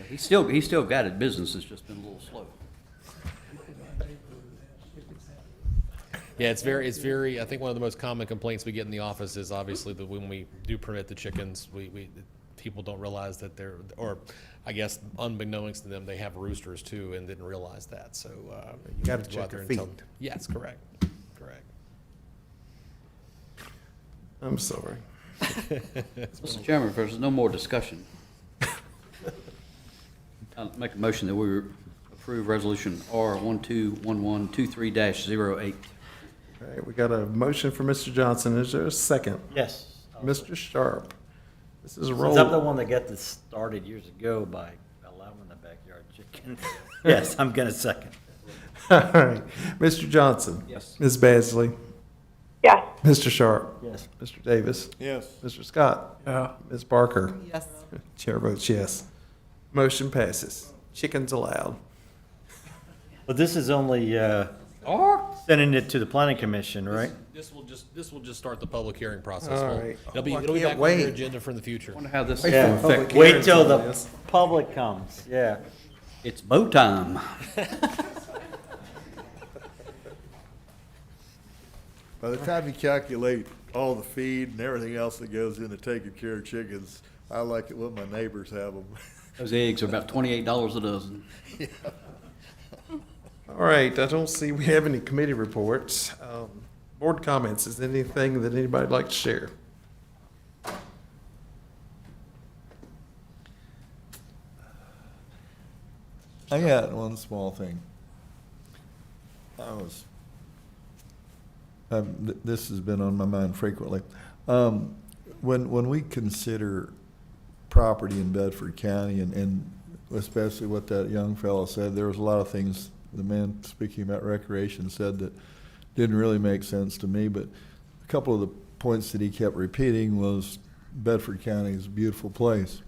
He's still got it. Business has just been a little slow. Yeah, it's very, I think one of the most common complaints we get in the office is obviously that when we do permit the chickens, people don't realize that they're, or I guess unbeknownst to them, they have roosters too and didn't realize that, so. You gotta go check out there your and tell feed. them. Yes, correct. I'm sorry. Mr. Chairman, if there's no more discussion, I'll make a motion that we approve resolution R 121123-08. All right, we got a motion for Mr. Johnson. Is there a second? Yes. Mr. Sharp. This is a Since roll. I'm the one that got this started years ago by allowing the backyard chicken. Yes, I'm gonna second. All right, Mr. Johnson. Yes. Ms. Bansley. Yes. Mr. Sharp. Yes. Mr. Davis. Yes. Mr. Scott. Yeah. Ms. Parker. Yes. Chair votes yes. Motion passes. Chickens allowed. But this is only, sending it to the planning commission, right? This will just start the public hearing process. All We'll- right. It'll be, Oh, I it'll be can't back on wait. your agenda for the future. Wonder how this. Wait for Yeah, public wait hearings till on the this. public comes, yeah. It's bow time. By the time you calculate all the feed and everything else that goes into taking care of chickens, I like it when my neighbors have them. Those eggs are about $28 a dozen. All right, I don't see we have any committee reports. Board comments, is there anything that anybody'd like to share? I got one small thing. This has been on my mind frequently. When we consider property in Bedford County, and especially what that young fellow said, there was a lot of things the man speaking about recreation said that didn't really make sense to me, but a couple of the points that he kept repeating was Bedford County is a beautiful place,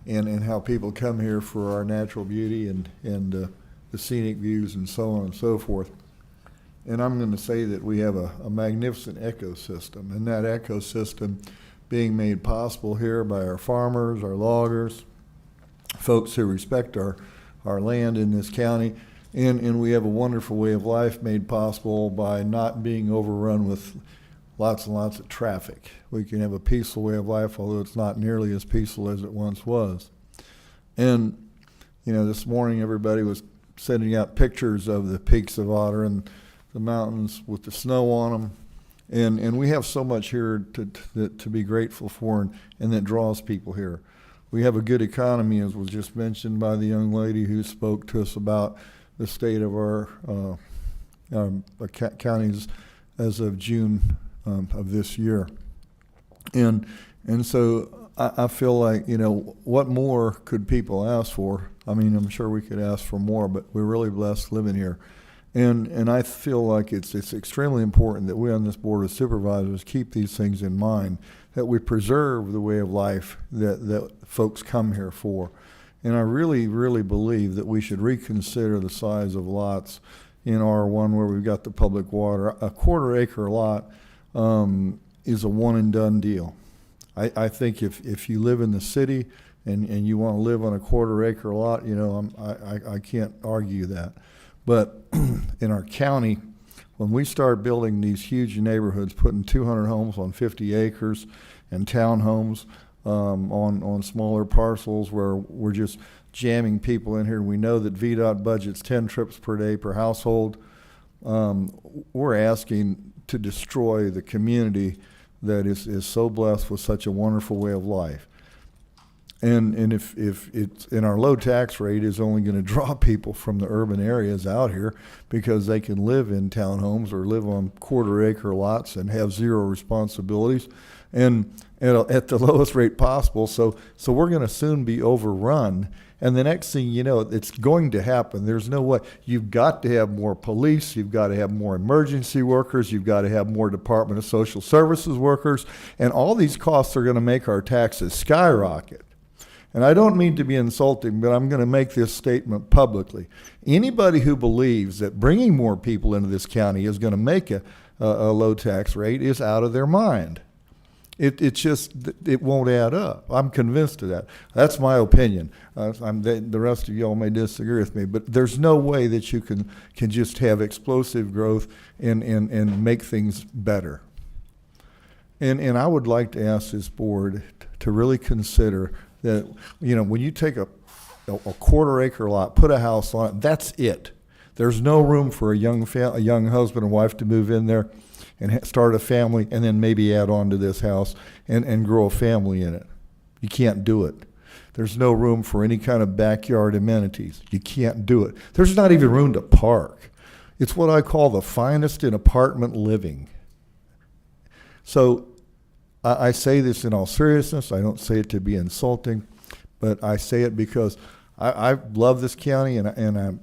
and how people come here for our natural beauty and the scenic views and so on and so forth. And I'm going to say that we have a magnificent ecosystem, and that ecosystem being made possible here by our farmers, our loggers, folks who respect our land in this county, and we have a wonderful way of life made possible by not being overrun with lots and lots of traffic. We can have a peaceful way of life, although it's not nearly as peaceful as it once was. And, you know, this morning everybody was sending out pictures of the peaks of Otter and the mountains with the snow on them. And we have so much here to be grateful for, and that draws people here. We have a good economy, as was just mentioned by the young lady who spoke to us about the state of our counties as of June of this year. And so I feel like, you know, what more could people ask for? I mean, I'm sure we could ask for more, but we're really blessed living here. And I feel like it's extremely important that we on this Board of Supervisors keep these things in mind, that we preserve the way of life that folks come here for. And I really, really believe that we should reconsider the size of lots in R1 where we've got the public water. A quarter-acre lot is a one-and-done deal. I think if you live in the city and you want to live on a quarter-acre lot, you know, I can't argue that. But in our county, when we start building these huge neighborhoods, putting 200 homes on 50 acres and townhomes on smaller parcels where we're just jamming people in here, we know that VDOT budget's 10 trips per day per household. We're asking to destroy the community that is so blessed with such a wonderful way of life. And if it's in our low tax rate is only going to draw people from the urban areas out here because they can live in townhomes or live on quarter-acre lots and have zero responsibilities and at the lowest rate possible. So we're going to soon be overrun. And the next thing you know, it's going to happen. There's no way. You've got to have more police. You've got to have more emergency workers. You've got to have more Department of Social Services workers. And all these costs are going to make our taxes skyrocket. And I don't mean to be insulting, but I'm going to make this statement publicly. Anybody who believes that bringing more people into this county is going to make a low tax rate is out of their mind. It won't add up. I'm convinced of that. That's my opinion. The rest of y'all may disagree with me, but there's no way that you can just have explosive growth and make things better. And I would like to ask this board to really consider that, you know, when you take a quarter-acre lot, put a house on it, that's it. There's no room for a young husband and wife to move in there and start a family and then maybe add on to this house and grow a family in it. You can't do it. There's no room for any kind of backyard amenities. You can't do it. There's not even room to park. It's what I call the finest in apartment living. So I say this in all seriousness. I don't say it to be insulting, but I say it because I love this county, and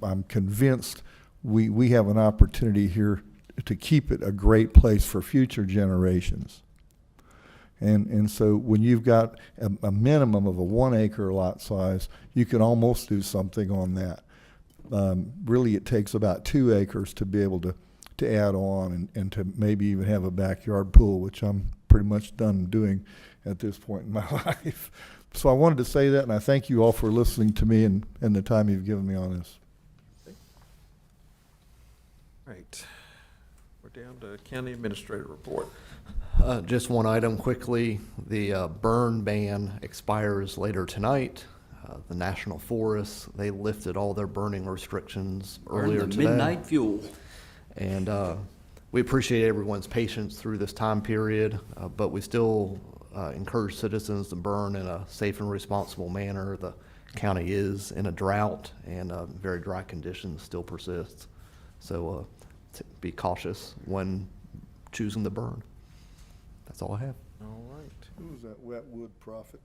I'm convinced we have an opportunity here to keep it a great place for future generations. And so when you've got a minimum of a 1 acre lot size, you can almost do something on that. Really, it takes about 2 acres to be able to add on and to maybe even have a backyard pool, which I'm pretty much done doing at this point in my life. So I wanted to say that, and I thank you all for listening to me and the time you've given me on this. Right. We're down to county administrator report. Just one item quickly. The burn ban expires later tonight. The National Forests, they lifted all their burning restrictions earlier Burn the today. midnight fuel. And we appreciate everyone's patience through this time period, but we still encourage citizens to burn in a safe and responsible manner. The county is in a drought, and very dry conditions still persist. So be cautious when choosing to burn. That's all I have. All right. Who's that wet wood prophet?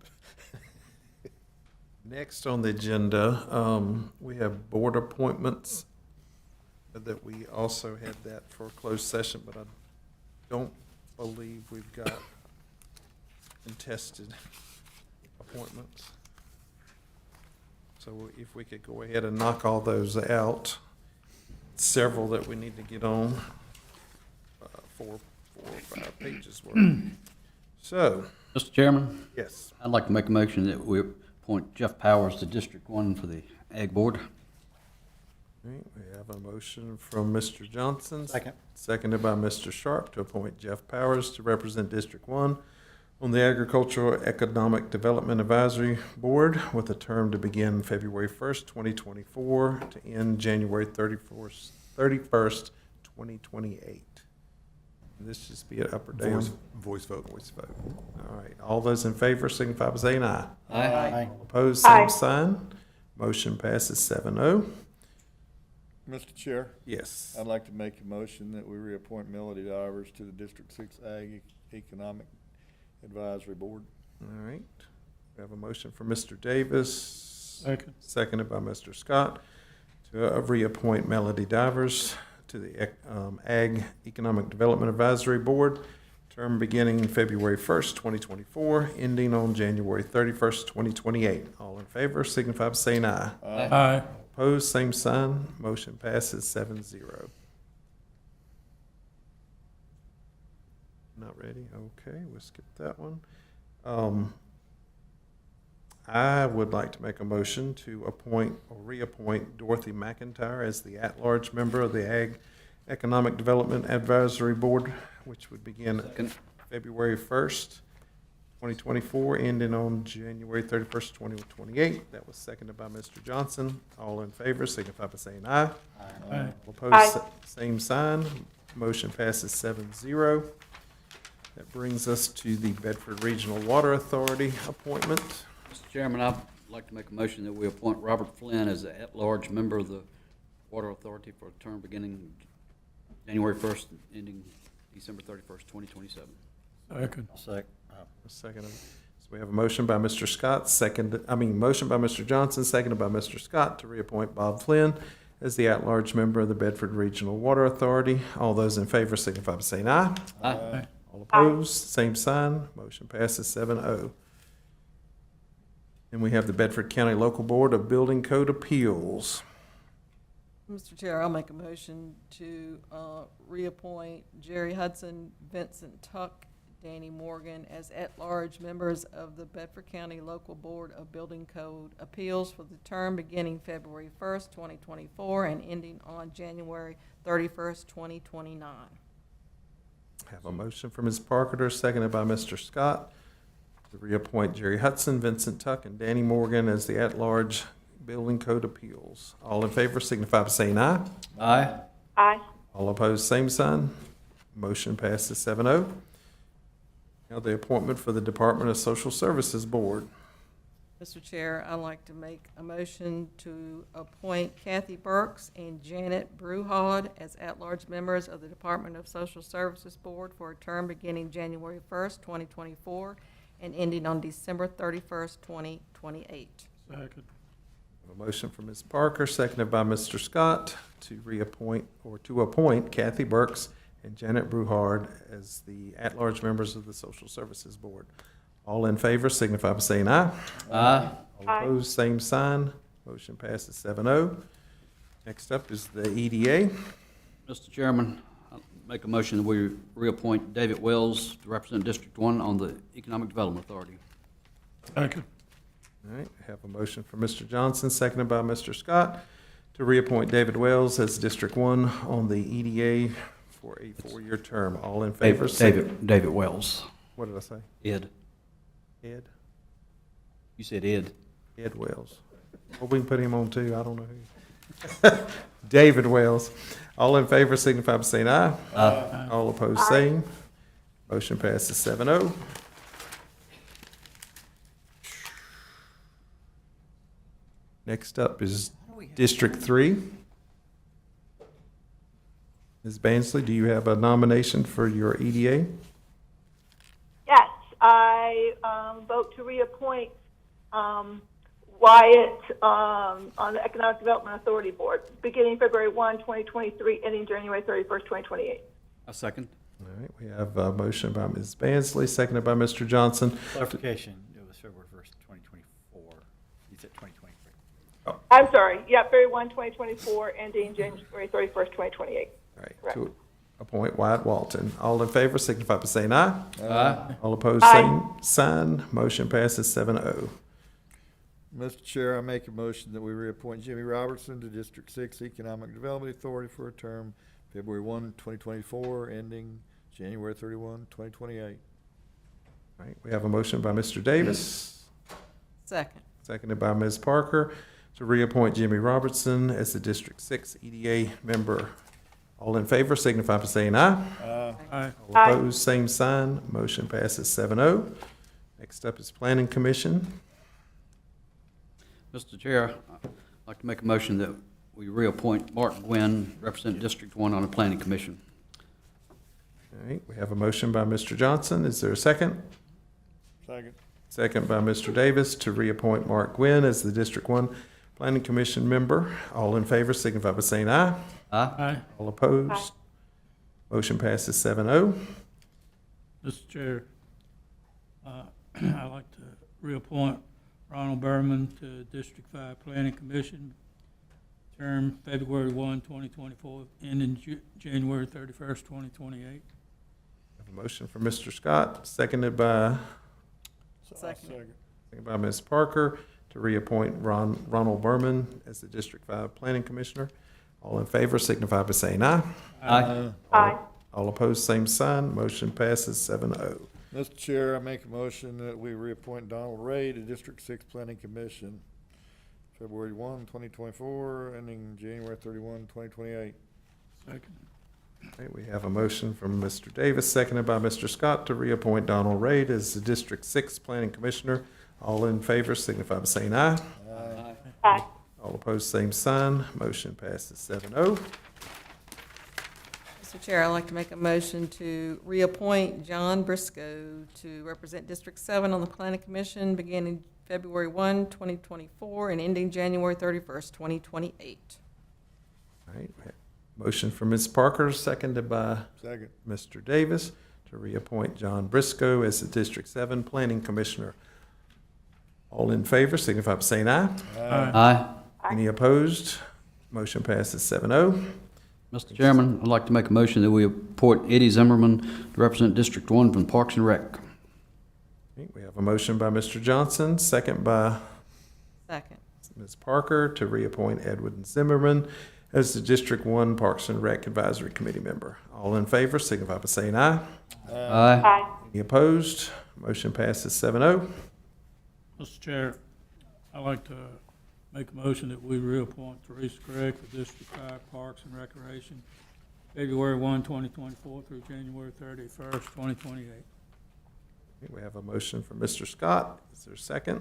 Next on the agenda, we have board appointments that we also had that for a closed session, but I don't believe we've got contested appointments. So if we could go ahead and knock all those out, several that we need to get on, 4 or 5 pages worth. So, Mr. Chairman, yes. I'd like to make a motion that we appoint Jeff Powers to District 1 for the Ag Board. All right, we have a motion from Mr. Johnson. Second. Seconded by Mr. Sharp to appoint Jeff Powers to represent District 1 on the Agricultural Economic Development Advisory Board with a term to begin February 1st, 2024 to end January 31st, 2028. This just be an up or down? Voice vote. Voice vote. All right, all those in favor signify by saying aye. Aye. All opposed, Aye. same sign. Motion passes 7-0. Mr. Chair, Yes. I'd like to make a motion that we reappoint Melody Divers to the District 6 Ag Economic Advisory Board. All right. We have a motion from Mr. Davis. Second. Seconded by Mr. Scott to reappoint Melody Divers to the Ag Economic Development Advisory Board, term beginning February 1st, 2024, ending on January 31st, 2028. All in favor signify by saying aye. Aye. Opposed, same sign. Motion passes 7-0. Not ready? Okay, we'll skip that one. I would like to make a motion to appoint or reappoint Dorothy McIntyre as the at-large member of the Ag Economic Development Advisory Board, which would begin February 1st, 2024, ending on January 31st, 2028. That was seconded by Mr. Johnson. All in favor, signify by saying aye. Aye. All opposed, Aye. same sign. Motion passes 7-0. That brings us to the Bedford Regional Water Authority appointment. Mr. Chairman, I'd like to make a motion that we appoint Robert Flynn as the at-large member of the Water Authority for a term beginning January 1st, ending December 31st, 2027. Second. Second. So we have a motion by Mr. Scott, motion by Mr. Johnson, seconded by Mr. Scott to reappoint Bob Flynn as the at-large member of the Bedford Regional Water Authority. All those in favor signify by saying aye. Aye. All opposed, same sign. Motion passes 7-0. And we have the Bedford County Local Board of Building Code Appeals. Mr. Chair, I'll make a motion to reappoint Jerry Hudson, Vincent Tuck, Danny Morgan as at-large members of the Bedford County Local Board of Building Code Appeals for the term beginning February 1st, 2024 and ending on January 31st, 2029. Have a motion from Ms. Parker, seconded by Mr. Scott, to reappoint Jerry Hudson, Vincent Tuck, and Danny Morgan as the at-large Building Code Appeals. All in favor signify by saying aye. Aye. Aye. All opposed, same sign. Motion passes 7-0. Now the appointment for the Department of Social Services Board. Mr. Chair, I'd like to make a motion to appoint Kathy Burks and Janet Bruhard as at-large members of the Department of Social Services Board for a term beginning January 1st, 2024, and ending on December 31st, 2028. Second. A motion from Ms. Parker, seconded by Mr. Scott, to reappoint or to appoint Kathy Burks and Janet Bruhard as the at-large members of the Social Services Board. All in favor signify by saying aye. Aye. All opposed, same sign. Motion passes 7-0. Next up is the EDA. Mr. Chairman, I make a motion that we reappoint David Wells to represent District 1 on the Economic Development Authority. Second. All right, we have a motion from Mr. Johnson, seconded by Mr. Scott, to reappoint David Wells as District 1 on the EDA for a 4-year term. All in favor? David Wells. What did I say? Ed. Ed? You said Ed. Ed Wells. Well, we can put him on too. I don't know who. David Wells. All in favor signify by saying aye. Aye. All opposed, same. Motion passes 7-0. Next up is District 3. Ms. Bansley, do you have a nomination for your EDA? Yes, I vote to reappoint Wyatt on the Economic Development Authority Board, beginning February 1, 2023, ending January 31st, 2028. A second. All right, we have a motion by Ms. Bansley, seconded by Mr. Johnson. Clarification, it was February 1st, 2024. You said 2023. I'm sorry, yeah, February 1, 2024, ending January 31st, 2028. All right, Correct. to appoint Wyatt Walton. All in favor signify by saying aye. Aye. All opposed, Aye. same sign. Motion passes 7-0. Mr. Chair, I make a motion that we reappoint Jimmy Robertson to District 6 Economic Development Authority for a term February 1, 2024, ending January 31, 2028. All right, we have a motion by Mr. Davis, Second. seconded by Ms. Parker, to reappoint Jimmy Robertson as the District 6 EDA member. All in favor signify by saying aye. Aye. All opposed, same sign. Motion passes 7-0. Next up is Planning Commission. Mr. Chair, I'd like to make a motion that we reappoint Mark Gwynn, represent District 1 on the Planning Commission. All right, we have a motion by Mr. Johnson. Is there a second? Second. Second by Mr. Davis to reappoint Mark Gwynn as the District 1 Planning Commission member. All in favor signify by saying aye. Aye. All opposed? Motion passes 7-0. Mr. Chair, I'd like to reappoint Ronald Berman to District 5 Planning Commission, term February 1, 2024, ending January 31st, 2028. Have a motion from Mr. Scott, seconded by Second. Ms. Parker, to reappoint Ronald Berman as the District 5 Planning Commissioner. All in favor signify by saying aye. Aye. Aye. All opposed, same sign. Motion passes 7-0. Mr. Chair, I make a motion that we reappoint Donald Ray to District 6 Planning Commission, February 1, 2024, ending January 31, 2028. Second. Okay, we have a motion from Mr. Davis, seconded by Mr. Scott, to reappoint Donald Ray as the District 6 Planning Commissioner. All in favor signify by saying aye. Aye. Aye. All opposed, same sign. Motion passes 7-0. Mr. Chair, I'd like to make a motion to reappoint John Briscoe to represent District 7 on the Planning Commission, beginning February 1, 2024, and ending January 31st, 2028. All right, we have a motion from Ms. Parker, seconded by Second. Mr. Davis, to reappoint John Briscoe as the District 7 Planning Commissioner. All in favor signify by saying aye. Aye. Any opposed? Motion passes 7-0. Mr. Chairman, I'd like to make a motion that we appoint Eddie Zimmerman to represent District 1 from Parks and Rec. Okay, we have a motion by Mr. Johnson, second by Second. Ms. Parker, to reappoint Edwin Zimmerman as the District 1 Parks and Rec Advisory Committee member. All in favor signify by saying aye. Aye. Aye. Any opposed? Motion passes 7-0. Mr. Chair, I'd like to make a motion that we reappoint Teresa Craig for District 5 Parks and Recreation, February 1, 2024 through January 31st, 2028. Okay, we have a motion from Mr. Scott. Is there a second?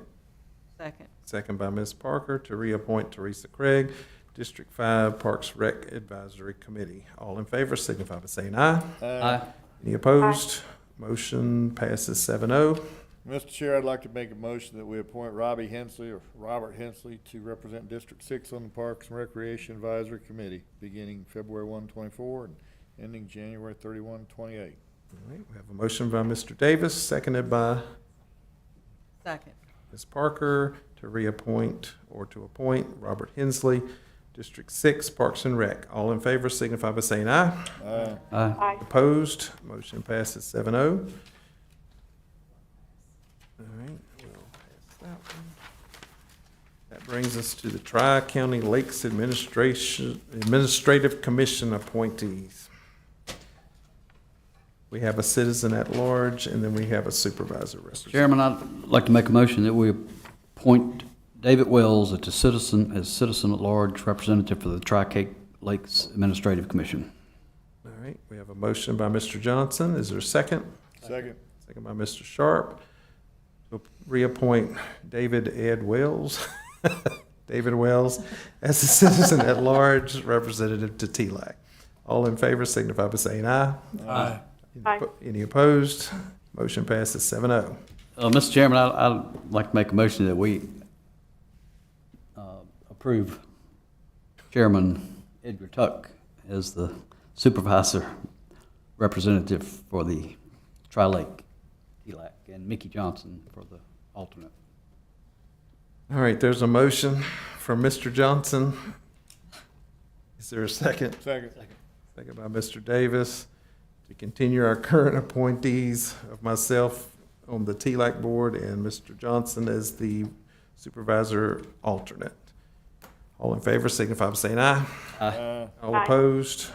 Second. Second by Ms. Parker, to reappoint Teresa Craig, District 5 Parks Rec Advisory Committee. All in favor signify by saying aye. Aye. Any opposed? Motion passes 7-0. Mr. Chair, I'd like to make a motion that we appoint Robbie Hensley or Robert Hensley to represent District 6 on the Parks and Recreation Advisory Committee, beginning February 1, 24, and ending January 31, 28. All right, we have a motion by Mr. Davis, seconded by Second. Ms. Parker, to reappoint or to appoint Robert Hensley District 6, Parks and Rec. All in favor signify by saying aye. Aye. Aye. Opposed? Motion passes 7-0. All right, we'll pass that one. That brings us to the Tri-County Lakes Administrative Commission appointees. We have a citizen at large, and then we have a supervisor representative. Chairman, I'd like to make a motion that we appoint David Wells as citizen at large representative for the Tri-County Lakes Administrative Commission. All right, we have a motion by Mr. Johnson. Is there a second? Second. Second by Mr. Sharp. To reappoint David Ed Wells, David Wells, as a citizen at large representative to TLAC. All in favor signify by saying aye. Aye. Aye. Any opposed? Motion passes 7-0. Mr. Chairman, I'd like to make a motion that we approve Chairman Edgar Tuck as the supervisor representative for the Tri-Lake TLAC and Mickey Johnson for the alternate. All right, there's a motion from Mr. Johnson. Is there a second? Second. Second by Mr. Davis. To continue our current appointees of myself on the TLAC board and Mr. Johnson as the supervisor alternate. All in favor signify by saying aye. All Aye. opposed?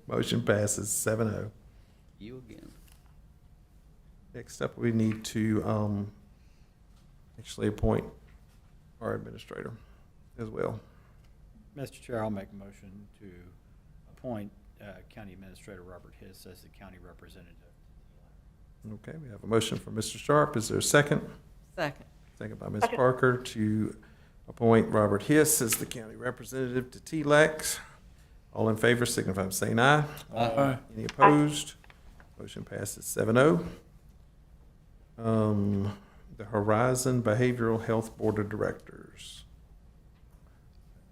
Motion passes 7-0. You again. Next up, we need to actually appoint our administrator as well. Mr. Chair, I'll make a motion to appoint County Administrator Robert Hiss as the county representative. Okay, we have a motion from Mr. Sharp. Is there a second? Second. Second by Ms. Second. Parker to appoint Robert Hiss as the county representative to TLAC. All in favor signify by saying aye. Aye. Any opposed? Motion passes 7-0. The Horizon Behavioral Health Board of Directors.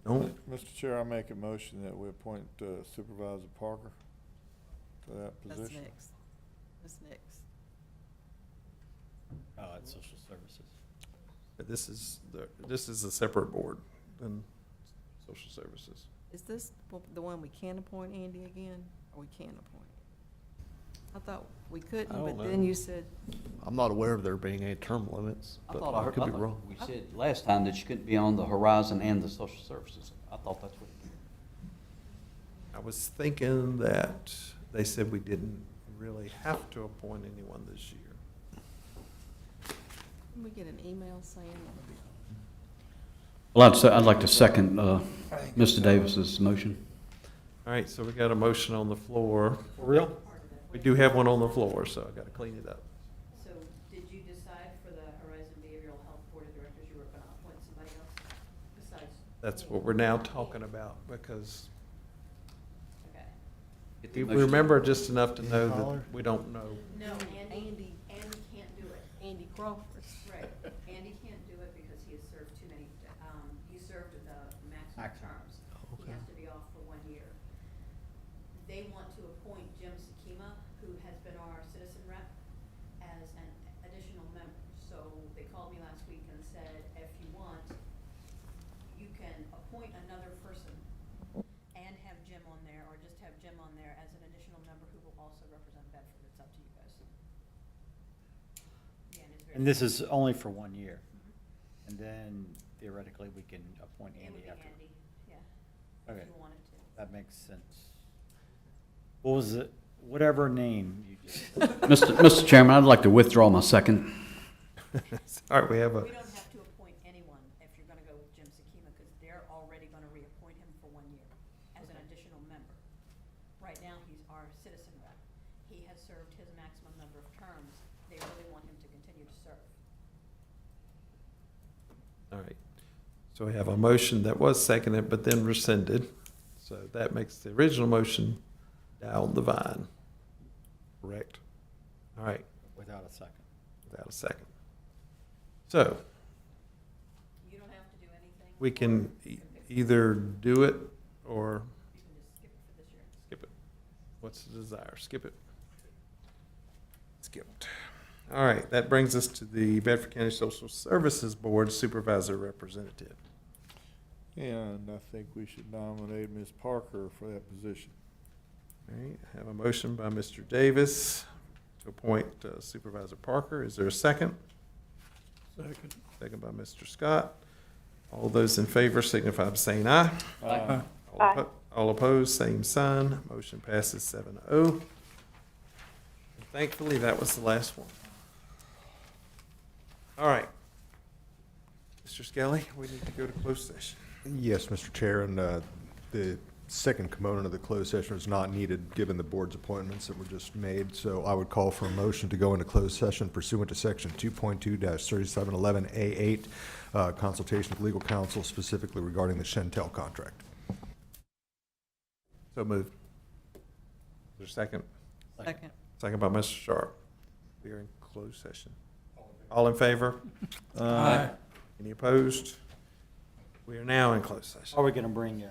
Don't, Mr. Chair, I make a motion that we appoint Supervisor Parker to that That's position. next. That's next. Oh, it's social services. this is a separate board than social services. Is this the one we can appoint Andy again, or we can't appoint? I thought we couldn't, but then you said, I'm not aware of there being any term limits, I but thought I I heard, could be wrong. we said last time that you couldn't be on the Horizon and the social services. I thought that's what. I was thinking that they said we didn't really have to appoint anyone this year. can we get an email saying that? Well, I'd like to second Mr. Davis's motion. All right, so we got a motion on the floor. For real? We do have one on the floor, so I got to clean it up. So did you decide for the Horizon Behavioral Health Board of Directors you were going to appoint somebody else besides? That's what we're now talking about, because Okay. Get the we motion. remember just enough to know that we don't know. No, Andy can't do it. Andy Crawford. Right. Andy can't do it because he has served too many, he served the maximum terms. He has to be off for 1 year. They want to appoint Jim Sakima, who has been our citizen rep, as an additional member. So they called me last week and said, if you want, you can appoint another person and have Jim on there, or just have Jim on there as an additional member who will also represent Bedford. It's up to you guys. Again, it's very. And this is only for 1 year? And then theoretically, we can appoint It would Andy be after? Andy, yeah, Okay, if you wanted to. that makes sense. What was it, whatever name you just, Mr. Chairman, I'd like to withdraw my second. All right, we have a, We don't have to appoint anyone if you're gonna go with Jim Sakima, because they're already gonna reappoint him for 1 year as an additional member. Right now, he's our citizen rep. He has served his maximum number of terms. They really want him to continue to serve. all right. So we have a motion that was seconded, but then rescinded. So that makes the original motion down the vine. Correct? All right, without a second? without a second. So You don't have to do anything. we can either do it or You can just skip it for this year. skip it. What's the desire? Skip it. Skipped. All right, that brings us to the Bedford County Social Services Board Supervisor Representative. And I think we should nominate Ms. Parker for that position. All right, I have a motion by Mr. Davis to appoint Supervisor Parker. Is there a second? Second. Second by Mr. Scott. All those in favor signify by saying aye. Aye. All opposed, same sign. Motion passes 7-0. Thankfully, that was the last one. All right. Mr. Skelly, we need to go to closed session. Yes, Mr. Chair, and the second component of the closed session is not needed, given the board's appointments that were just made. So I would call for a motion to go into closed session pursuant to Section 2.2-3711A8, consultation with legal counsel specifically regarding the Shentel contract. So moved. Is there a second? Second. Second by Mr. Sharp. We are in closed session. All in favor? Aye. Any opposed? We are now in closed session. Are we going to bring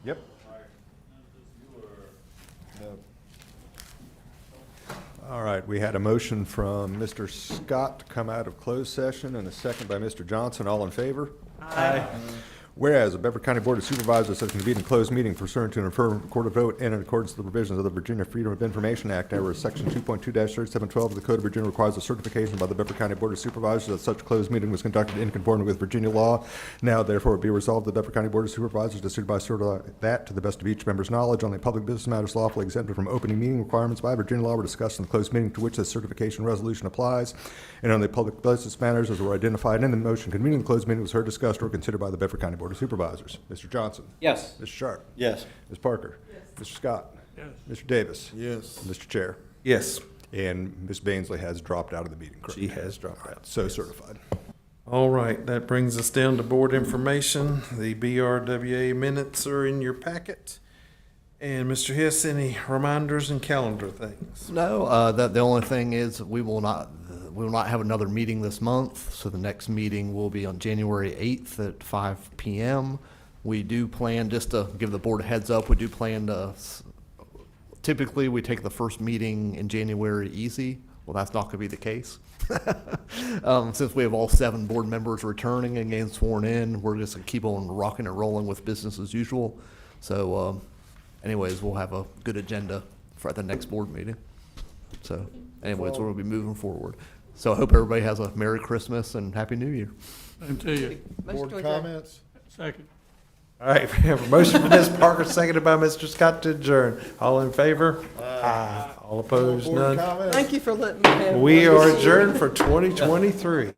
Yep. No. All right, we had a motion from Mr. Scott to come out of closed session and a second by Mr. Johnson. All in favor? Aye. Whereas the Bedford County Board of Supervisors has convened a closed meeting pursuant to an affirmative recorded vote and in accordance with the provisions of the Virginia Freedom of Information Act, whereas Section 2.2-3712 of the Code of Virginia requires a certification by the Bedford County Board of Supervisors that such closed meeting was conducted in conformity with Virginia law. Now, therefore, it be resolved the Bedford County Board of Supervisors does hereby certify that, to the best of each member's knowledge, only public business matters lawfully exempted from opening meeting requirements by Virginia law were discussed in the closed meeting to which this certification resolution applies, and only public business matters as were identified in the motion convening the closed meeting was heard, discussed, or considered by the Bedford County Board of Supervisors. Mr. Johnson? Yes. Mr. Sharp? Yes. Ms. Parker? Mr. Scott? Yes. Mr. Davis? Yes. Mr. Chair? Yes. And Ms. Bainsley has dropped out of the meeting, correct? She has dropped out. So certified. All right, that brings us down to board information. The BRWA minutes are in your packet. And Mr. Hiss, any reminders and calendar things? No, the only thing is we will not have another meeting this month, so the next meeting will be on January 8th at 5 p.m. We do plan, just to give the board a heads up, we do plan to, typically we take the first meeting in January easy. Well, that's not going to be the case. Since we have all 7 board members returning and getting sworn in, we're just going to keep on rocking and rolling with business as usual. So anyways, we'll have a good agenda for the next board meeting. So anyways, we'll be moving forward. So I hope everybody has a Merry Christmas and Happy New Year. Same to you. Board comments? Second. All right, we have a motion from Ms. Parker, seconded by Mr. Scott to adjourn. All in favor? Aye. All opposed? Board None. comments? Thank you for letting me have. We are adjourned for 2023.